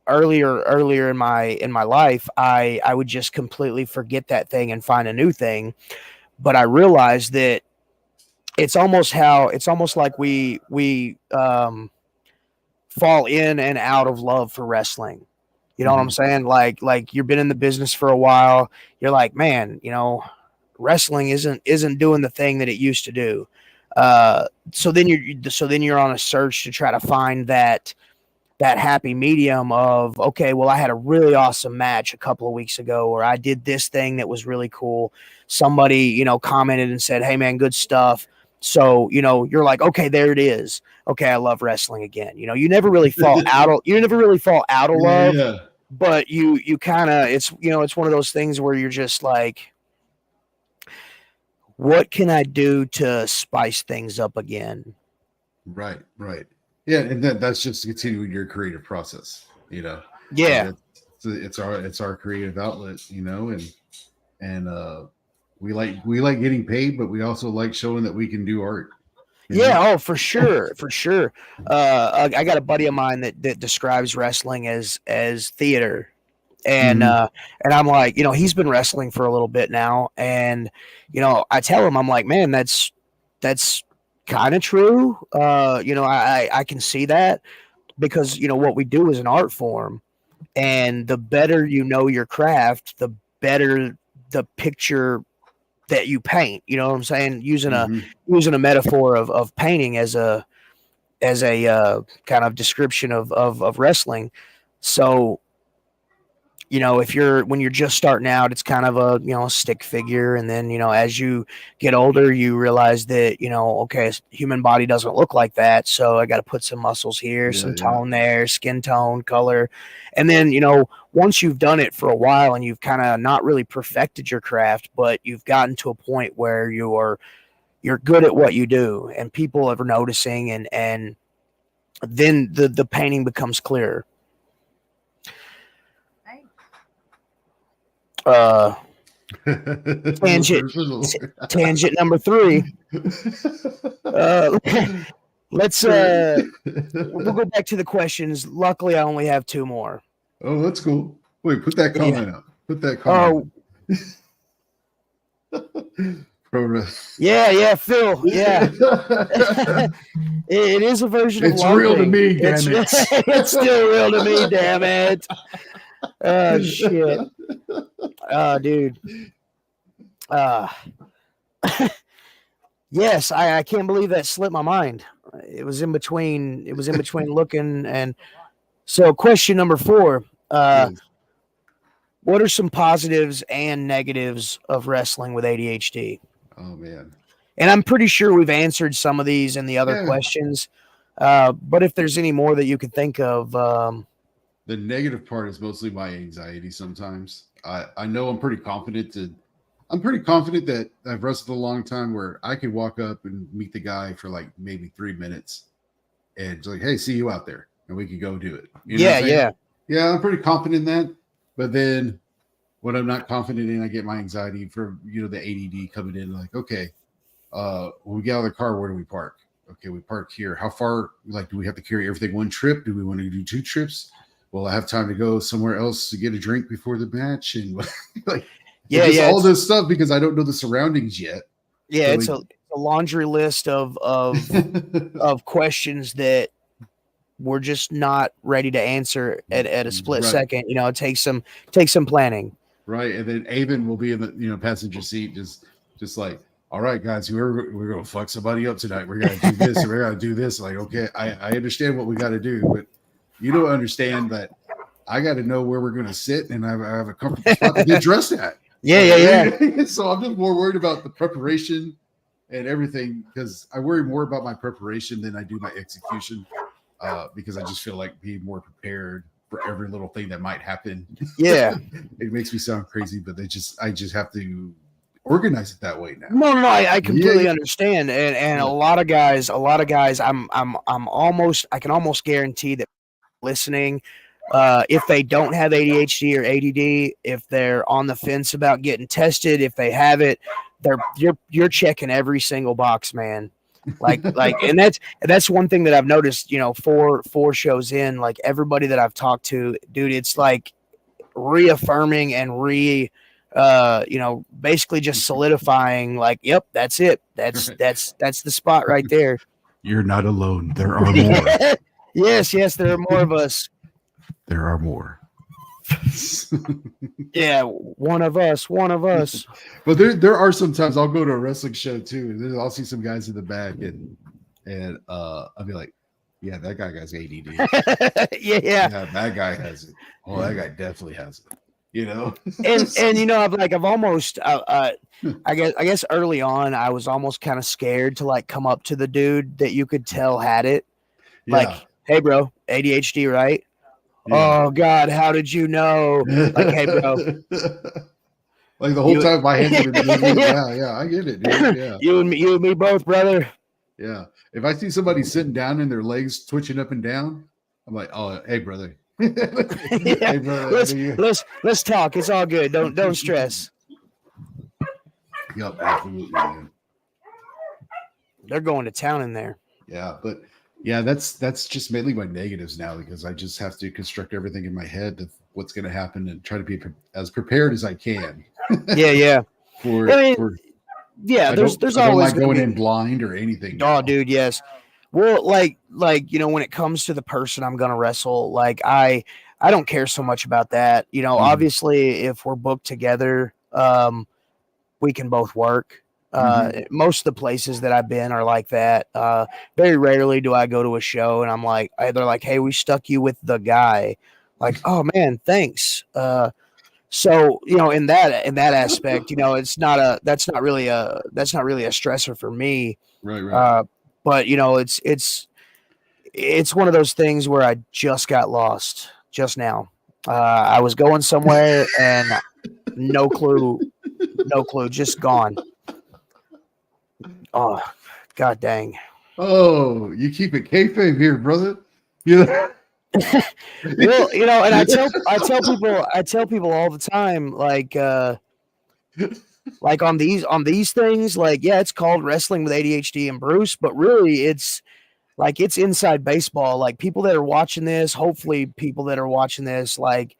earlier in my life, I would just completely forget that thing and find a new thing. But I realized that it's almost like we fall in and out of love for wrestling. You know what I'm Mhm. saying? Like you've been in the business for a while. You're like, man, wrestling isn't doing the thing that it used to do. So then you're on a search to try to find that happy medium of, okay, well, I had a really awesome match a couple of weeks ago, or I did this thing that was really cool. Somebody commented and said, hey man, good stuff. So you're like, okay, there it is. Okay, I love wrestling again. You never really fall out of Yeah, love, yeah. but you kind of, it's one of those things where you're just like, what can I do to spice things up again? Right, right. Yeah, and that's just continuing your creative process, and Yeah, it's our creative outlet, and we like getting paid, but we also like showing that we can do art. You know? Yeah, oh, for sure, for sure. I got a buddy of mine that describes wrestling as theater, and Mhm. uh, and I'm like, he's been wrestling for a little bit now, and I tell him, I'm like, man, that's kind of true. I can see that because what we do is an art form, and the better you know your craft, the better the picture that you paint. You know what I'm saying? Mhm. Using a metaphor of painting as a kind of description of wrestling. So if when you're just starting out, it's kind of a stick figure, and then as you get older, you realize that okay, human body doesn't look like that, so I got to put some muscles here, Yeah, some yeah. tone there, skin tone, color, and then once you've done it for a while and you've kind of not really perfected your craft, but you've gotten to a point where you're good at what you do, and people are noticing, and then the painting becomes clearer. Uh, tangent Personal. tangent number three. Uh, let's we'll go back to the questions. Luckily, I only have two more. Oh, that's cool. Wait, put that Yeah. comment up. Put that Oh, comment up. Progress. yeah, Phil. Yeah, it is a version of It's real to LARPing. me, It's damn it. it's still real to me. Damn it. Oh shit. Oh, dude. Uh yes, I can't believe that slipped my mind. It was in between. It was in between looking and so. Question number four. Yes. What are some positives and negatives of wrestling with ADHD? Oh man. And I'm pretty sure we've answered some of these in the other Yeah. questions. But if there's any more that you could think of, The negative part is mostly my anxiety sometimes. I know I'm pretty confident that I've wrestled a long time where I could walk up and meet the guy for like maybe 3 minutes and just like, hey, see you out there. And we could go do it. You know what I'm yeah, saying? yeah, Yeah, I'm pretty confident in that. But then when I'm not confident in, I get my anxiety for the ADD coming in. Like, okay, when we get out of the car, where do we park? Okay, we park here. How far? Like, do we have to carry everything one trip? Do we want to do 2 trips? Well, I have time to go somewhere else to get a drink before the match, and like, and yeah, just yeah. all this stuff because I don't know the surroundings yet. So It's like, a laundry list of questions that we're just not ready to answer at a split right, second. It takes some planning. right, and then Avon will be in the passenger seat, just like, all right, guys, we're gonna fuck somebody up tonight. We're gonna do this, and we're gonna do this. Like, okay, I understand what we got to do, but you don't understand that I got to know where we're going to sit, and I have a comfortable spot to get dressed at. Yeah, Like, yeah, yeah. so I'm just more worried about the preparation and everything because I worry more about my preparation than I do my execution because I just feel like being more prepared for every little thing that might happen. Yeah. It makes me sound crazy, but I just have to organize it that way now. No. I Yeah, completely understand, and yeah, a lot of guys. I can almost guarantee that listening, if they don't have ADHD or ADD, if they're on the fence about getting tested, if they have it, you're checking every single box, man. And that's one thing that I've noticed. Four shows in, like everybody that I've talked to, dude, it's like reaffirming and basically just solidifying. Like, yep, that's it. right. That's the spot right there. You're not alone. There are more. Yes, there are more of us. There are more. Yeah, one of us. But there are sometimes I'll go to a wrestling show too, and I'll see some guys in the back, and I'll be like, yeah, that guy's ADD. Yeah. Yeah, that guy has it. Oh, that guy definitely has it. And I've almost I guess early on I was almost kind of scared to like come up to the dude that you could tell had it. Like, yeah, hey bro, ADHD, right? yeah. Oh God, how did you know? Like, hey bro, Like the whole you time my hands have been moving. Yeah, I get it, dude. Yeah, you and me both, brother. yeah. If I see somebody sitting down and their legs twitching up and down, I'm like, oh, hey, brother. Yeah, Hey, brother. let's talk. It's all good. Don't stress. Yep, absolutely, man. they're going to town in there. Yeah, but yeah, that's just mainly my negatives now because I just have to construct everything in my head of what's going to happen and try to be as prepared as I can Yeah, yeah. I mean, for yeah. There's I don't always like going to going be. in blind or anything Oh, now. dude, yes. Well, when it comes to the person I'm gonna wrestle, I don't care so much about that. Hmm. Obviously, if we're booked together, we can both work. Hmm. Most of the places that I've been are like that. Very rarely do I go to a show and I'm like, they're like, "Hey, we stuck you with the guy." Like, oh man, thanks. So in that aspect, it's not a that's not really a stressor for me. Right, right. Uh, but it's one of those things where I just got lost just now. I was going somewhere and no clue, no clue, just gone. Oh, god dang. Oh, you keep it kayfabe here, brother. You know? Well, and I tell people all the time, like on these things, like yeah, it's called wrestling with ADHD and Bruce, but really it's inside baseball. Like people that are watching this, hopefully people that are watching this, like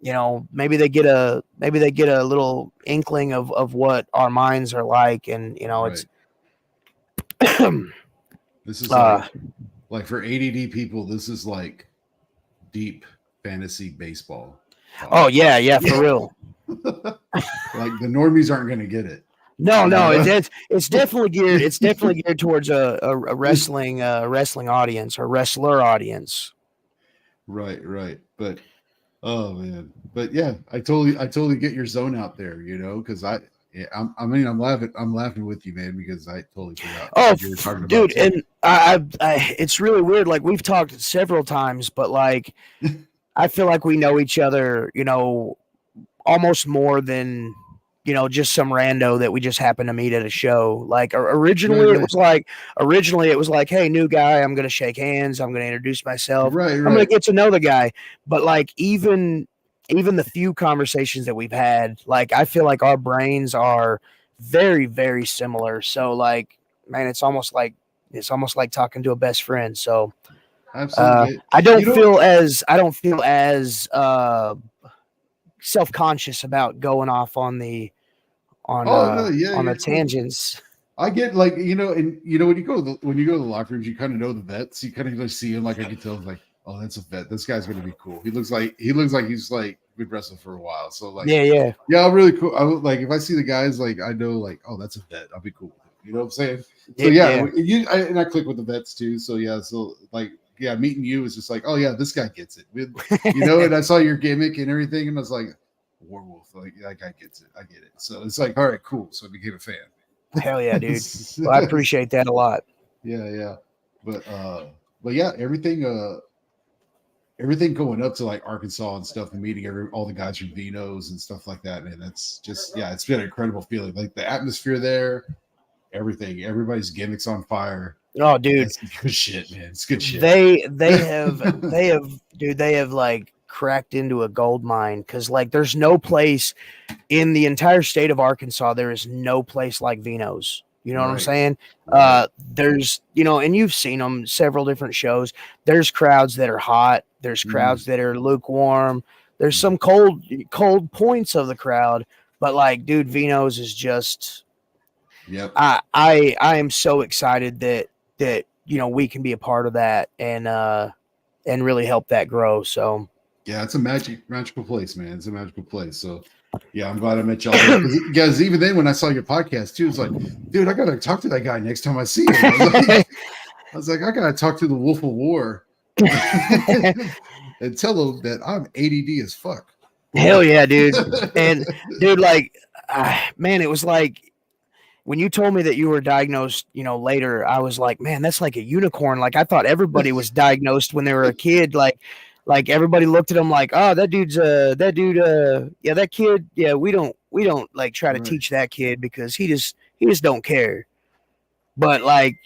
maybe they get a little inkling of what our minds are like, and Right. it's This is uh like for ADD people, this is like deep fantasy baseball oh talk. yeah, yeah, for Yeah. real. Like the normies aren't going to get it, No, you no, it's know? it's it's definitely geared. It's definitely geared towards a wrestling audience or wrestler audience. Right, right. But oh man, but yeah, I totally get your zone out there, because yeah, I'm laughing with you, man, because I totally forgot Oh, what you were talking about dude, too. and it's really weird. Like we've talked several times, but like I feel like we know each other, almost more than just some rando that we just happened to meet at a show. Like Right, right, originally it was like, hey, new guy, I'm gonna shake hands, I'm gonna introduce myself, right, I'm gonna right. get to know the guy. But like even the few conversations that we've had, like I feel like our brains are very, very similar. So like, man, it's almost like talking to a best friend. So Absolutely. I You don't know, feel as self-conscious about going off oh no, yeah, on the you're cool. tangents. I get like and when you go to the locker rooms, you kind of know the vets. You kind of just see him. Like I can tell, like, oh, that's a vet. This guy's gonna be cool. He looks like he's like been wrestling for a while. So like, Yeah, yeah, yeah, I'm really cool. Like if I see the guys, like I know, like, oh, that's a vet. I'll be cool with him. You know what I'm saying? So yeah, yeah, yeah. and I click with the vets too. So yeah, so like yeah, meeting you is just like, oh yeah, this guy gets it. And I saw your gimmick and everything, and I was like, werewolf, like that guy gets it. I get it. So it's like, all right, cool. So I became a fan. Hell yeah, dude. Well, I appreciate that a lot. Yeah, yeah. But yeah, everything going up to like Arkansas and stuff and meeting all the guys from Vino's and stuff like that, man, that's just yeah, it's been an incredible feeling. Like the atmosphere there, everything, everybody's gimmicks on fire. Oh, dude, That's good shit, man. It's good shit. they have like cracked into a gold mine because like there's no place in the entire state of Arkansas, there is no place like Vino's. You know what I'm Right, saying? right. There's, and you've seen them several different shows. There's crowds that are hot. There's Mm, crowds that are lukewarm. There's mm. some cold points of the crowd. But like, dude, Vino's is just. Yep. I am so excited that we can be a part of that and really help that grow. So. Yeah, it's a magical place, man. It's a magical place. So, yeah, I'm glad I met y'all there. Because, guys, even then, when I saw your podcast too, it's like, dude, I gotta talk to that guy next time I see him. I gotta talk to the Wolf of War and tell him that I'm ADD as fuck. Hell yeah, dude. And dude, like, man, it was like when you told me that you were diagnosed, later, I was like, man, that's like a unicorn. Like I thought everybody was diagnosed when they were a kid. Like everybody looked at him like, oh, yeah, that kid, yeah, we don't like try to Right. teach that kid because he just don't care. But like,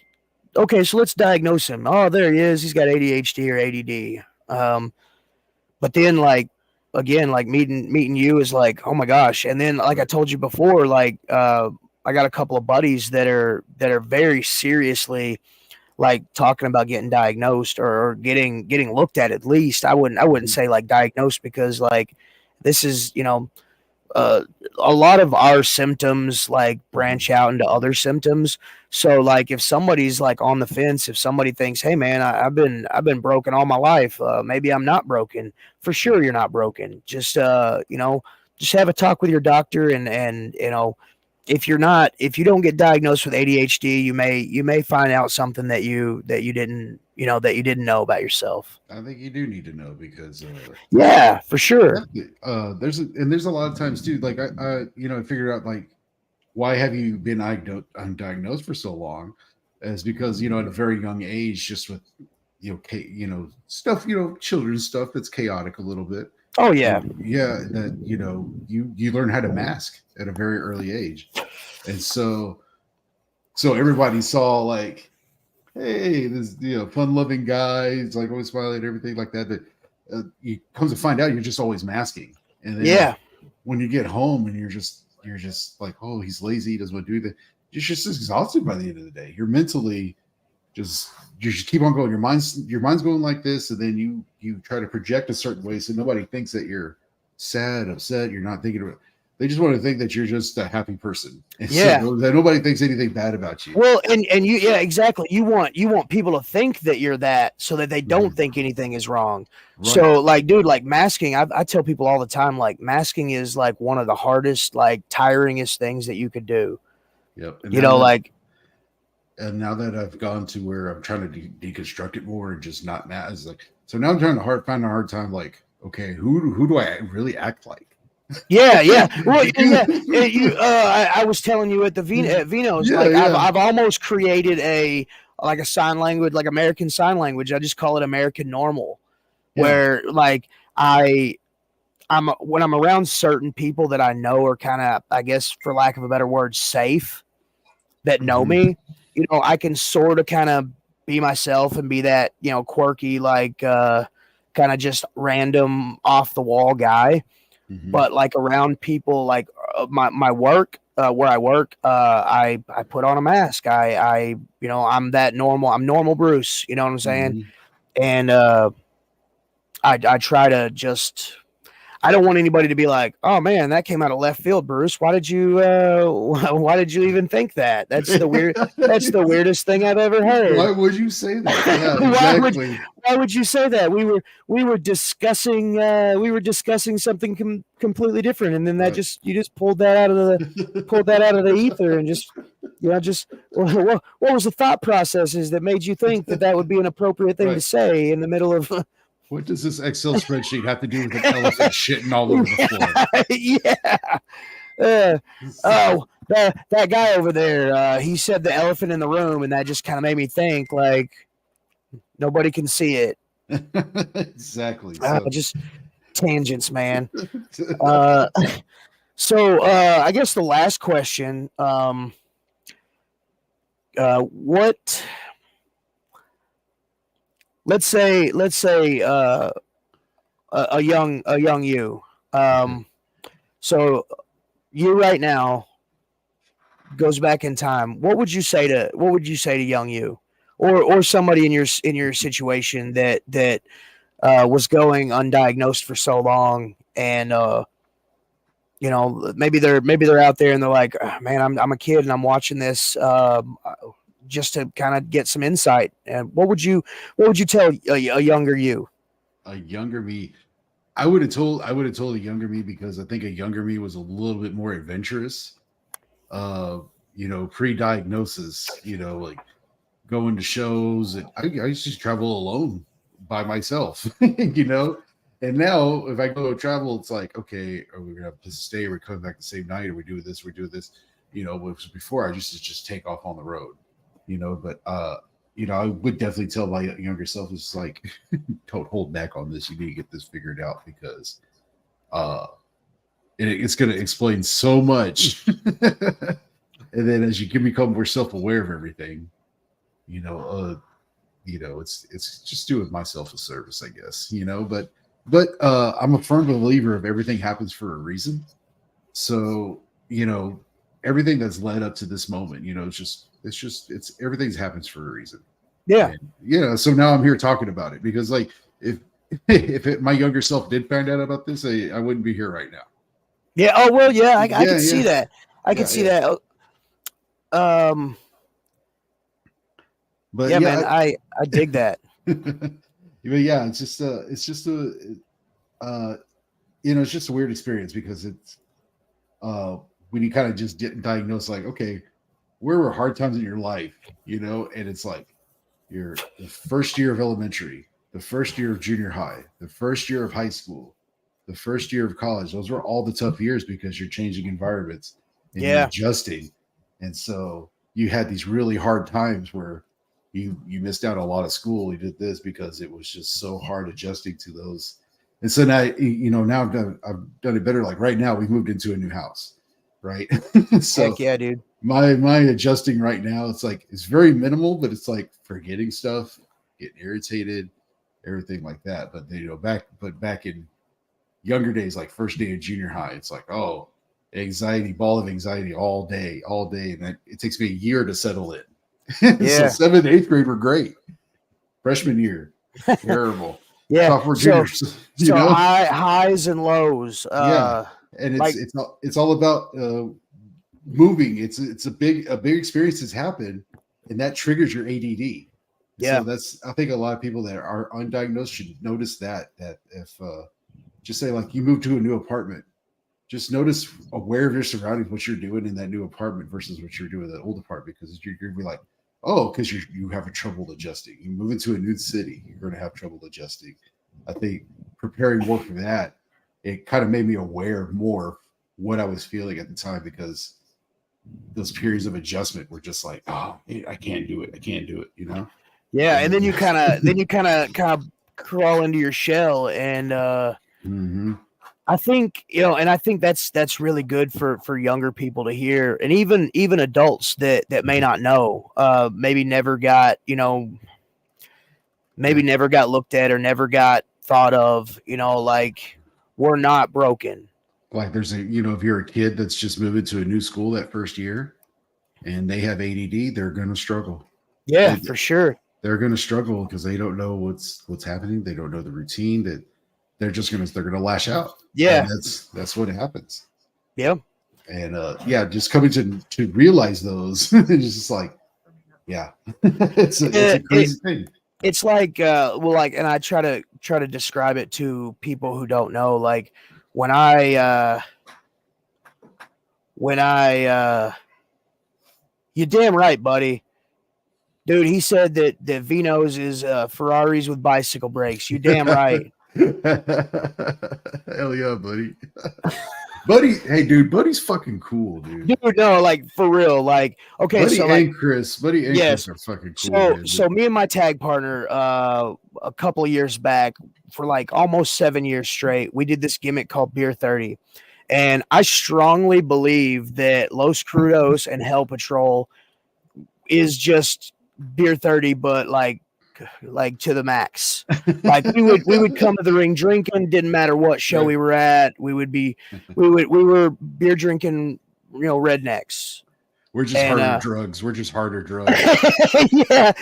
okay, so let's diagnose him. Oh, there he is. He's got ADHD or ADD. But then like again, like meeting you is like, oh my gosh. And then like I told you before, like a couple of buddies that are very seriously like talking about getting diagnosed or getting looked at least. I wouldn't Mhm. say like diagnosed because like this is, uh, a lot of our symptoms like Mhm. branch out into other symptoms. So like if somebody's like on the fence, if somebody thinks, "Hey man, I've been broken all my life. Maybe I'm not broken." For Right. sure, you're not broken. Just just have a talk with your doctor, and if you don't get diagnosed with ADHD, you may find out something that you didn't that you didn't know about yourself. I think you do need to know because Yeah, for sure. definitely, there's a lot of times too. Like I figured out like why have you been undiagnosed for so long? Is because at a very young age, just with stuff, children's stuff that's chaotic a little bit. Oh yeah, Yeah, that you learn how to mask at a very early age, and so everybody saw like, hey, this fun loving guy, he's like always smiling and everything like that. But you comes to find out you're just always masking, and then yeah, when you get home and you're just like, oh, he's lazy, he doesn't want to do that. You're just exhausted by the end of the day. You're mentally just you just keep on going. Your mind's going like this, and then you try to project a certain way so nobody thinks that you're sad, upset. You're not thinking about. They just want to think that you're just a happy person, and so yeah. that nobody thinks anything bad about you. Well, and yeah, exactly. You want people to think that you're that so that they don't Mhm. think anything is wrong. Right. So like, dude, like masking, I tell people all the time, like masking is like one of the hardest, like tiringest things that you could do. Yep. And You know, like now that I've gone to where I'm trying to deconstruct it more and just not mad, it's like so now I'm trying to find a hard time. Like, okay, who do I really act like? yeah, yeah. Well, Because yeah. I was telling you at the at Vino's, yeah, like yeah, I've almost created a sign language, like American Sign Language. I just call it American Normal, yeah. where like I'm when I'm around certain people that I know are kind of, I guess, for lack of a better word, safe, that know Hmm. me, I can sort of kind of be myself and be that, quirky, like kind of just random off the wall guy. Hmm. But like around people like my work, where I work, I put on a mask. I'm that normal. I'm normal Bruce. You know what I'm saying? Hmm. And I try to just, I don't want anybody to be like, "Oh man, that came out of left field, Bruce. Why did you why did you even think that? That's the weirdest thing I've ever Why heard." would you say that? Yeah, why would exactly. why would you say that? We were discussing something completely different, and then that Right. just you just pulled that out of the ether, and just just what was the thought processes that made you think that that would be an appropriate thing to Right. say in the middle of What does this Excel spreadsheet have to do with an elephant shitting all over the floor? yeah. Uh, oh, that guy over there, he said the elephant in the room, and that just kind of made me think like nobody can see it. Exactly. So, Just tangents, man. Uh, so I guess the last question, what? Let's say a young you. okay. Um, so you right now goes back in time. What would you say to young you, or somebody in your situation that was going undiagnosed for so long, and maybe they're out there and they're like, "Ah, man, I'm a kid and I'm watching this just to kind of get some insight." And what would you tell a younger you? A younger me, I would have told a younger me because I think a younger me was a little bit more adventurous. Uh, pre-diagnosis, like going to shows, and I used to travel alone by myself, And now if I go travel, it's like, okay, are we gonna have a place to stay? Are we coming back the same night? Are we doing this? We're doing this. Which before I used to just take off on the road, but I would definitely tell my younger self is like, don't hold back on this. You need to get this figured out because uh it's gonna explain so much. And then as you can become more self-aware of everything, you know, it's just doing myself a service, I guess, I'm a firm believer of everything happens for a reason. So, everything that's led up to this moment. It's everything's happens for a reason. Yeah. And so now I'm here talking about it because like if my younger self did find out about this, I wouldn't be here right now. Yeah. Oh well. Yeah. I Yeah, could see yeah, that. I could see that. Um. but Yeah, yeah, man. I dig that. but yeah, uh, it's just a weird experience because it's when you kind of just get diagnosed, like, okay, where were hard times in your life, and it's like the first year of elementary, the first year of junior high, the first year of high school, the first year of college. Those were all the tough years because you're changing environments and you're Yeah. adjusting. And so you had these really hard times where you missed out a lot of school. You did this because it was just so hard adjusting to those. And so now, now I've done it better. Like right now, we've moved into a new house, right? So Heck yeah, dude. my adjusting right now, it's very minimal, but it's like forgetting stuff, getting irritated, everything like that. But back in younger days, like first day of junior high, it's like, oh, anxiety, ball of anxiety all day, and it takes me a year to settle in. So Yeah. 7th, 8th grade were great. Freshman year, terrible. Yeah. Sophomore, juniors, So highs and lows. Yeah, and Like it's all about moving. It's a big experience that's happened, and that triggers your ADD. yeah. So I think a lot of people that are undiagnosed should notice that if just say like you move to a new apartment, just notice aware of your surroundings, what you're doing in that new apartment versus what you're doing in that old apartment, because you're gonna be like, oh, because you have a trouble adjusting. You move into a new city, you're going to have trouble adjusting. I think preparing more for that, it kind of made me aware more of what I was feeling at the time, because those periods of adjustment were just like, oh, I can't do it. I can't do it. Yeah. And then you kind of crawl into your shell, and Mm-hmm. I think that's really good for younger people to hear, and even adults that may not know, maybe never got never got looked at or never got thought of, like we're not broken. Like there's if you're a kid that's just moving to a new school that first year and they have ADD, they're going to struggle. Yeah, for sure. They're going to struggle because they don't know what's happening. They don't know the routine. That they're going to lash out. Yeah, and that's what happens. Yeah. And just coming to realize those, it's just like, yeah, it's a crazy thing. It's like, and I try to describe it to people who don't know, like when you're damn right, buddy. Dude, he said that Vino's is Ferraris with bicycle brakes. You damn right. Hell yeah, buddy. Buddy, hey, dude, Buddy's fucking cool, dude. Dude, no, like for real, like okay, Buddy so and Chris are fucking cool. So me and my tag partner, a couple of years back, for like almost 7 years straight, we did this gimmick called Beer 30, and I strongly believe that Los Crudos and Hell Patrol is just Beer 30, but like to the max. Like we would come to the ring drinking, didn't matter what show we were at. We were beer drinking, rednecks. We're just harder drugs. We're just harder drugs. Yeah.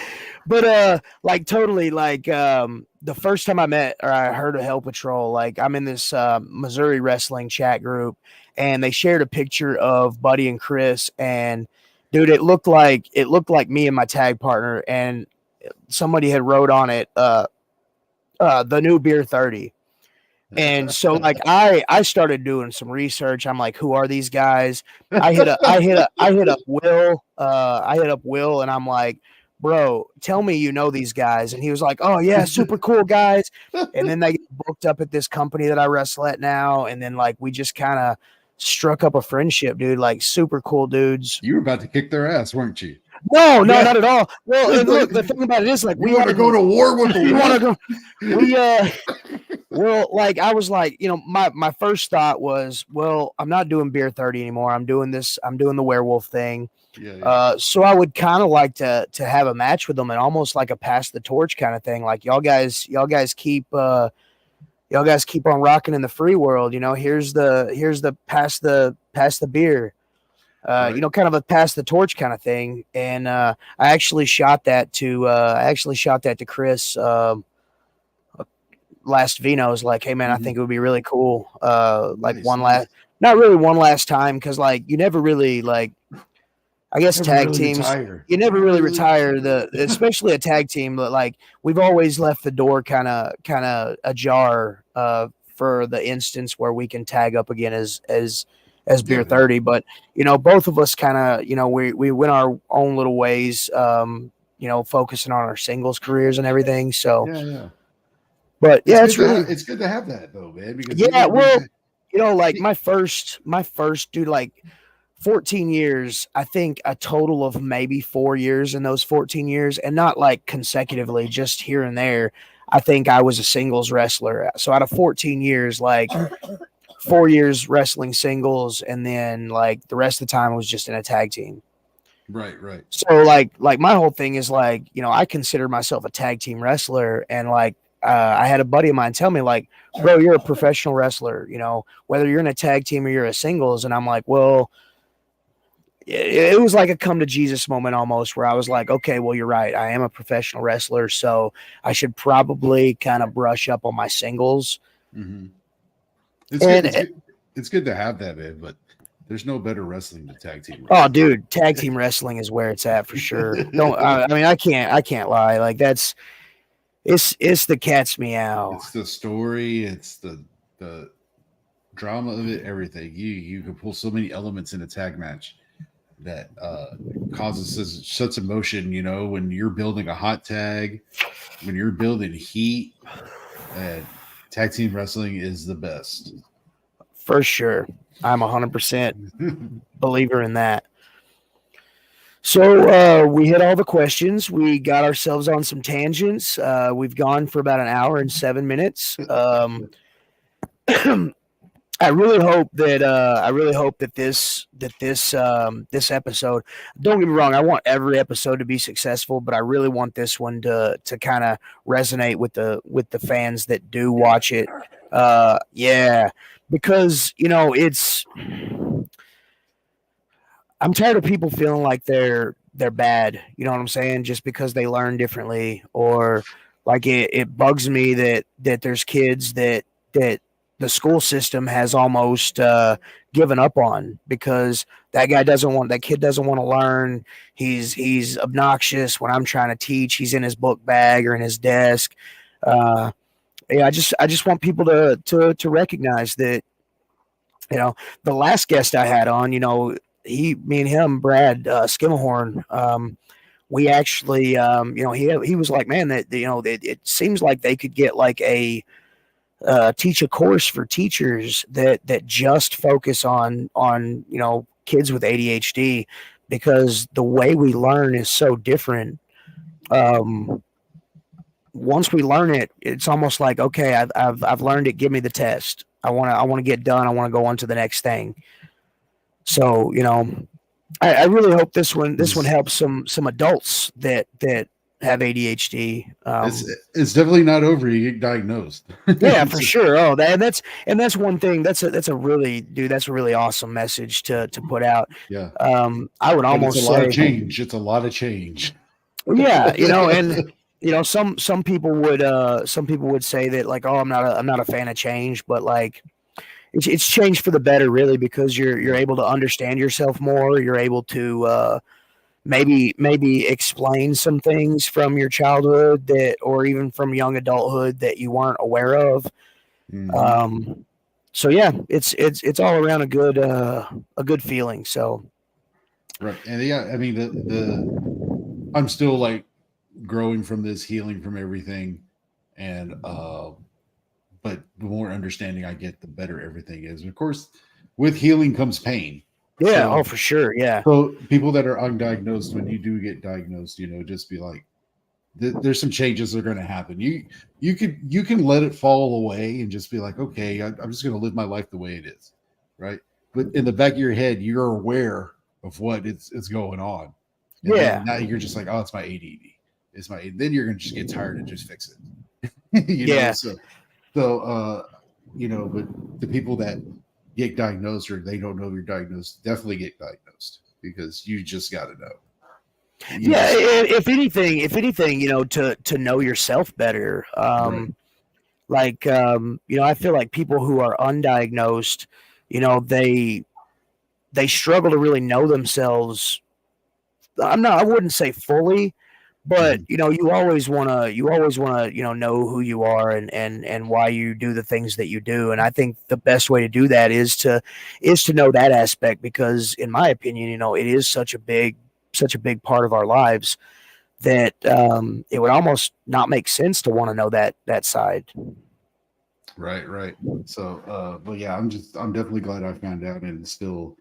But like totally, like the first time I heard of Hell Patrol, like I'm in this Missouri wrestling chat group, and they shared a picture of Buddy and Chris, and dude, it looked like me and my tag partner, and somebody had wrote on it the new Beer 30. And so like I started doing some research. I'm like, who are these guys? I hit up Will. I hit up Will, and I'm like, bro, tell me you know these guys. And he was like, oh yeah, super cool guys. And then they get booked up at this company that I wrestle at now. And then like we just kind of struck up a friendship, dude. Like super cool dudes. You were about to kick their ass, weren't you? No, not at all. Well, and look, the thing about it is, like, we want to go to war with them. We want to go. Well, like, I was like, my first thought was, well, I'm not doing Beer 30 anymore. I'm doing the werewolf thing. Yeah. So I would kind of like to have a match with them, and almost like a pass the torch kind of thing. Like, y'all guys keep on rocking in the free world. Here's the pass the beer. Right. kind of a pass the torch kind of thing. And I actually shot that to Chris last Vino. Was like, hey man, I think Mhm. it would be really cool. Like Nice, one nice. last, not really one last time, because like you never really like, I guess Never tag really teams, retire. you never Never really really retire retire. the, especially a tag team. But like we've always left the door kind of ajar for the instance where we can tag up again as Beer Yeah, yeah. 30. But both of us kind of we went our own little ways. Focusing on our singles careers and everything. So, Yeah, yeah. but yeah, it's really It's good to have that though, man, because yeah. even when Well, like any- my first dude, like 14 years, I think a total of maybe 4 years in those 14 years, and not like consecutively, just here and there. I think I was a singles wrestler. So out of 14 years, like 4 years wrestling singles, and then like the rest of the time was just in a tag team. right, right. So like my whole thing is like, I consider myself a tag team wrestler, and like I had a buddy of mine tell me like, bro, you're a professional wrestler, whether you're in a tag team or you're a singles. And I'm like, well, it was like a come to Jesus moment almost, where I was like, okay, well, you're right. I am a professional wrestler, so I should probably kind of brush up on my singles. Hmm. It's good. And It's good to have that, man. But there's no better wrestling than tag team oh, wrestling. dude, tag team wrestling is where it's at for sure. Don't I mean I can't lie. Like that's it's the cat's meow. It's the story. It's the drama of it. Everything. You can pull so many elements in a tag match that causes such emotion. You know, when you're building a hot tag, when you're building heat, and tag team wrestling is the best. For sure. I'm 100% believer in that. So we hit all the questions. We got ourselves on some tangents. We've gone for about an hour and 7 minutes. I really hope that this episode. Don't get me wrong. I want every episode to be successful, but I really want this one to kind of resonate with the fans that do watch it. Yeah, because it's. I'm tired of people feeling like they're bad. You know what I'm saying? Just because they learn differently, or like it bugs me that there's kids that the school system has almost given up on, because that kid doesn't want to learn. He's obnoxious when I'm trying to teach. He's in his book bag or in his desk. Uh, yeah, I just want people to recognize that, you know, the last guest I had on, me and him, Brad Skimmelhorn, we actually, he was like, man, that it seems like they could get like a teach a course for teachers that just focus on kids with ADHD, because the way we learn is so different. Um, Once we learn it, it's almost like, okay, I've learned it. Give me the test. I want to get done. I want to go on to the next thing. So I really hope this one it's helps some adults that have ADHD. it's definitely not over. You get diagnosed. Yeah, for It's sure. Oh, that's one thing. That's a really, dude. That's a really awesome message to put out. yeah, I would but it's a almost lot of say, change. It's a lot of change. yeah, and some people would say that like, oh, I'm not a fan of change, but like it's changed for the better, really, because you're Yeah. able to understand yourself more. You're able to maybe explain some things from your childhood, that, or even from young adulthood, that you weren't aware of. Hmm. Um, so yeah, it's all around a good feeling. So Right. And yeah, I mean the I'm still like growing from this, healing from everything, and but the more understanding I get, the better everything is. Of course, with healing comes pain. yeah, oh So for sure, yeah, so people that are undiagnosed, when you do get diagnosed, just be like, there's some changes that are going to happen. You can let it fall away and just be like, okay, I'm just going to live my life the way it is, right? But in the back of your head, you're aware of what it's going on, and then yeah, now you're just like, oh, it's my ADD. It's my. Then you're going to just get tired and just fix it, yeah, So, but the people that get diagnosed or they don't know you're diagnosed, definitely get diagnosed because you just got to know. Yeah, if anything, to know yourself better. Right. I feel like people who are undiagnosed, they struggle to really know themselves. I wouldn't say fully, but Mhm. you always wanna know who you are and why you do the things that you do. And I think the best way to do that is to know that aspect, because in my opinion, it is such a big part of our lives that it would almost not make sense to want to know that side. Right, right. So, but yeah, I'm definitely glad I found out, and it's still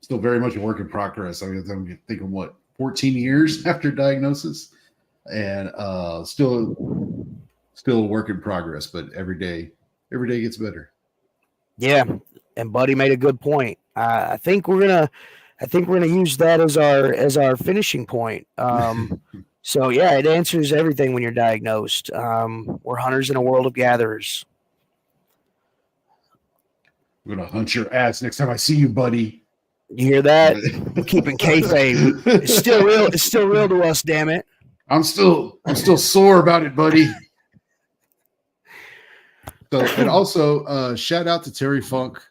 very much a work in progress. I'm thinking what 14 years after diagnosis, and still a work in progress. But every day gets better. Yeah, and Buddy made a good point. I think we're gonna use that as our finishing point. So yeah, it answers everything when you're diagnosed. We're hunters in a world of gatherers. I'm gonna hunt your ass next time I see you, buddy. You hear that? We're keeping kayfabe. It's still real. It's still real to us. Damn it. I'm still sore about it, buddy. So, and also shout out to Terry Funk.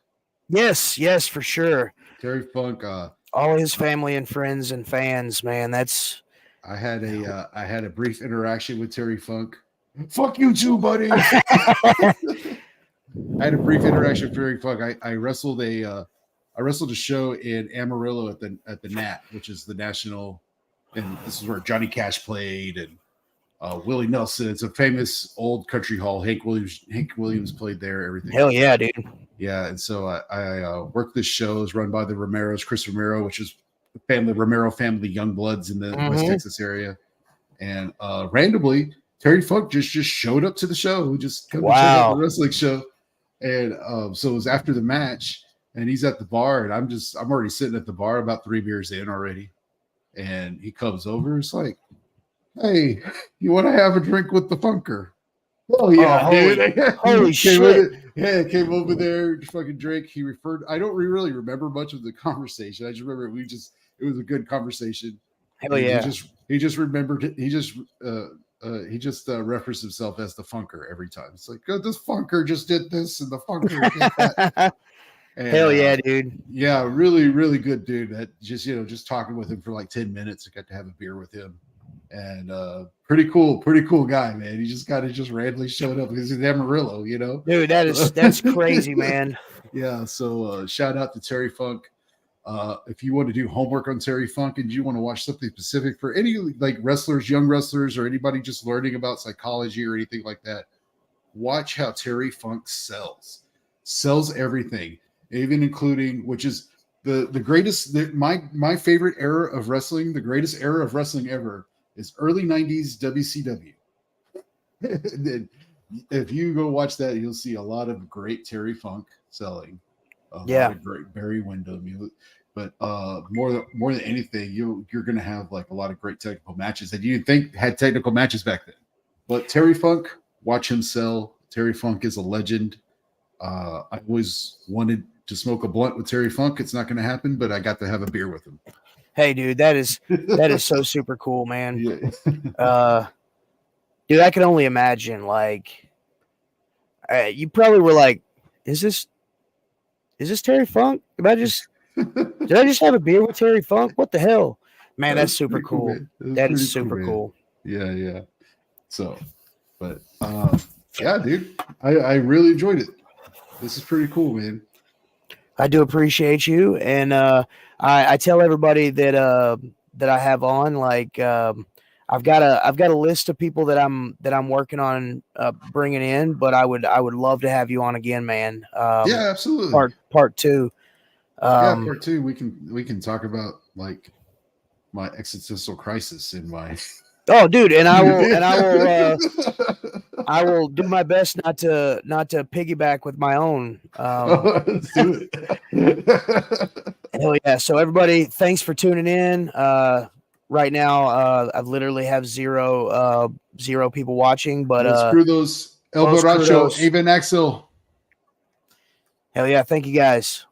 Yes, yes, for sure. Terry Funk. All his family and friends and fans, man. That's I had a brief interaction with Terry Funk. Fuck you too, buddy. I had a brief interaction with Terry Funk. I wrestled a show in Amarillo at the Nat, which is the national, and this is where Johnny Cash played, and Willie Nelson. It's a famous old country hall. Hank Williams played there. Everything hell like yeah, that. dude. Yeah, and so I worked this show. It was run by the Romeros, Chris Romero, which is the family Romero family, young bloods in the West Texas area. And randomly, Terry Funk just showed up to the show. He just come to check out the Wow. wrestling show. And so it was after the match, and he's at the bar, and I'm already sitting at the bar about 3 beers in already. And he comes over. It's like, hey, you want to have a drink with the Funker? Oh Oh, yeah, dude. holy came with shit. it. Yeah, came over there, just fucking drink. He referred. I don't really remember much of the conversation. I just remember it was a good conversation, Hell and yeah. he just remembered it. He just referenced himself as the Funker every time. It's like, oh, this Funker just did this, and the Funker did that. And Hell yeah, dude. yeah, really, really good dude. That just talking with him for like 10 minutes. I got to have a beer with him. And pretty cool guy, man. He just kind of just randomly showed up because he's Amarillo, Dude, that's crazy, man. Yeah. So shout out to Terry Funk. If you want to do homework on Terry Funk and you want to watch something specific for any like wrestlers, young wrestlers, or anybody just learning about psychology or anything like that, watch how Terry Funk sells everything, even including, which is the greatest, my favorite era of wrestling, the greatest era of wrestling ever is early 90s WCW. Then if you go watch that, you'll see a lot of great Terry Funk selling, a lot of great Barry Windham. But more than anything, you're going to have like a lot of great technical matches that you didn't think had technical matches back then. But Terry Funk, watch him sell. Terry Funk is a legend. I always wanted to smoke a blunt with Terry Funk. It's not going to happen, but I got to have a beer with him. Hey, dude, that is so super cool, man. Yeah. Dude, I can only imagine. Like, you probably were like, "Is this Terry Funk? Did I just have a beer with Terry Funk? What the hell, man? That's super cool. That is super cool. Yeah. So, but yeah, dude, I really enjoyed it. This is pretty cool, man. I do appreciate you, and I tell everybody that I have on, like, I've got a list of people that I'm working on bringing in, but I would love to have you on again, man. Yeah, absolutely. Part two. Part two. We can talk about like my existential crisis in my. Oh, dude, and I will do my best not to piggyback with my own. Let's do it. Hell yeah! So everybody, thanks for tuning in. Right now, I literally have zero people watching, but Crudos, El Los Borracho, Crudos. Even Axel. Hell yeah! Thank you guys.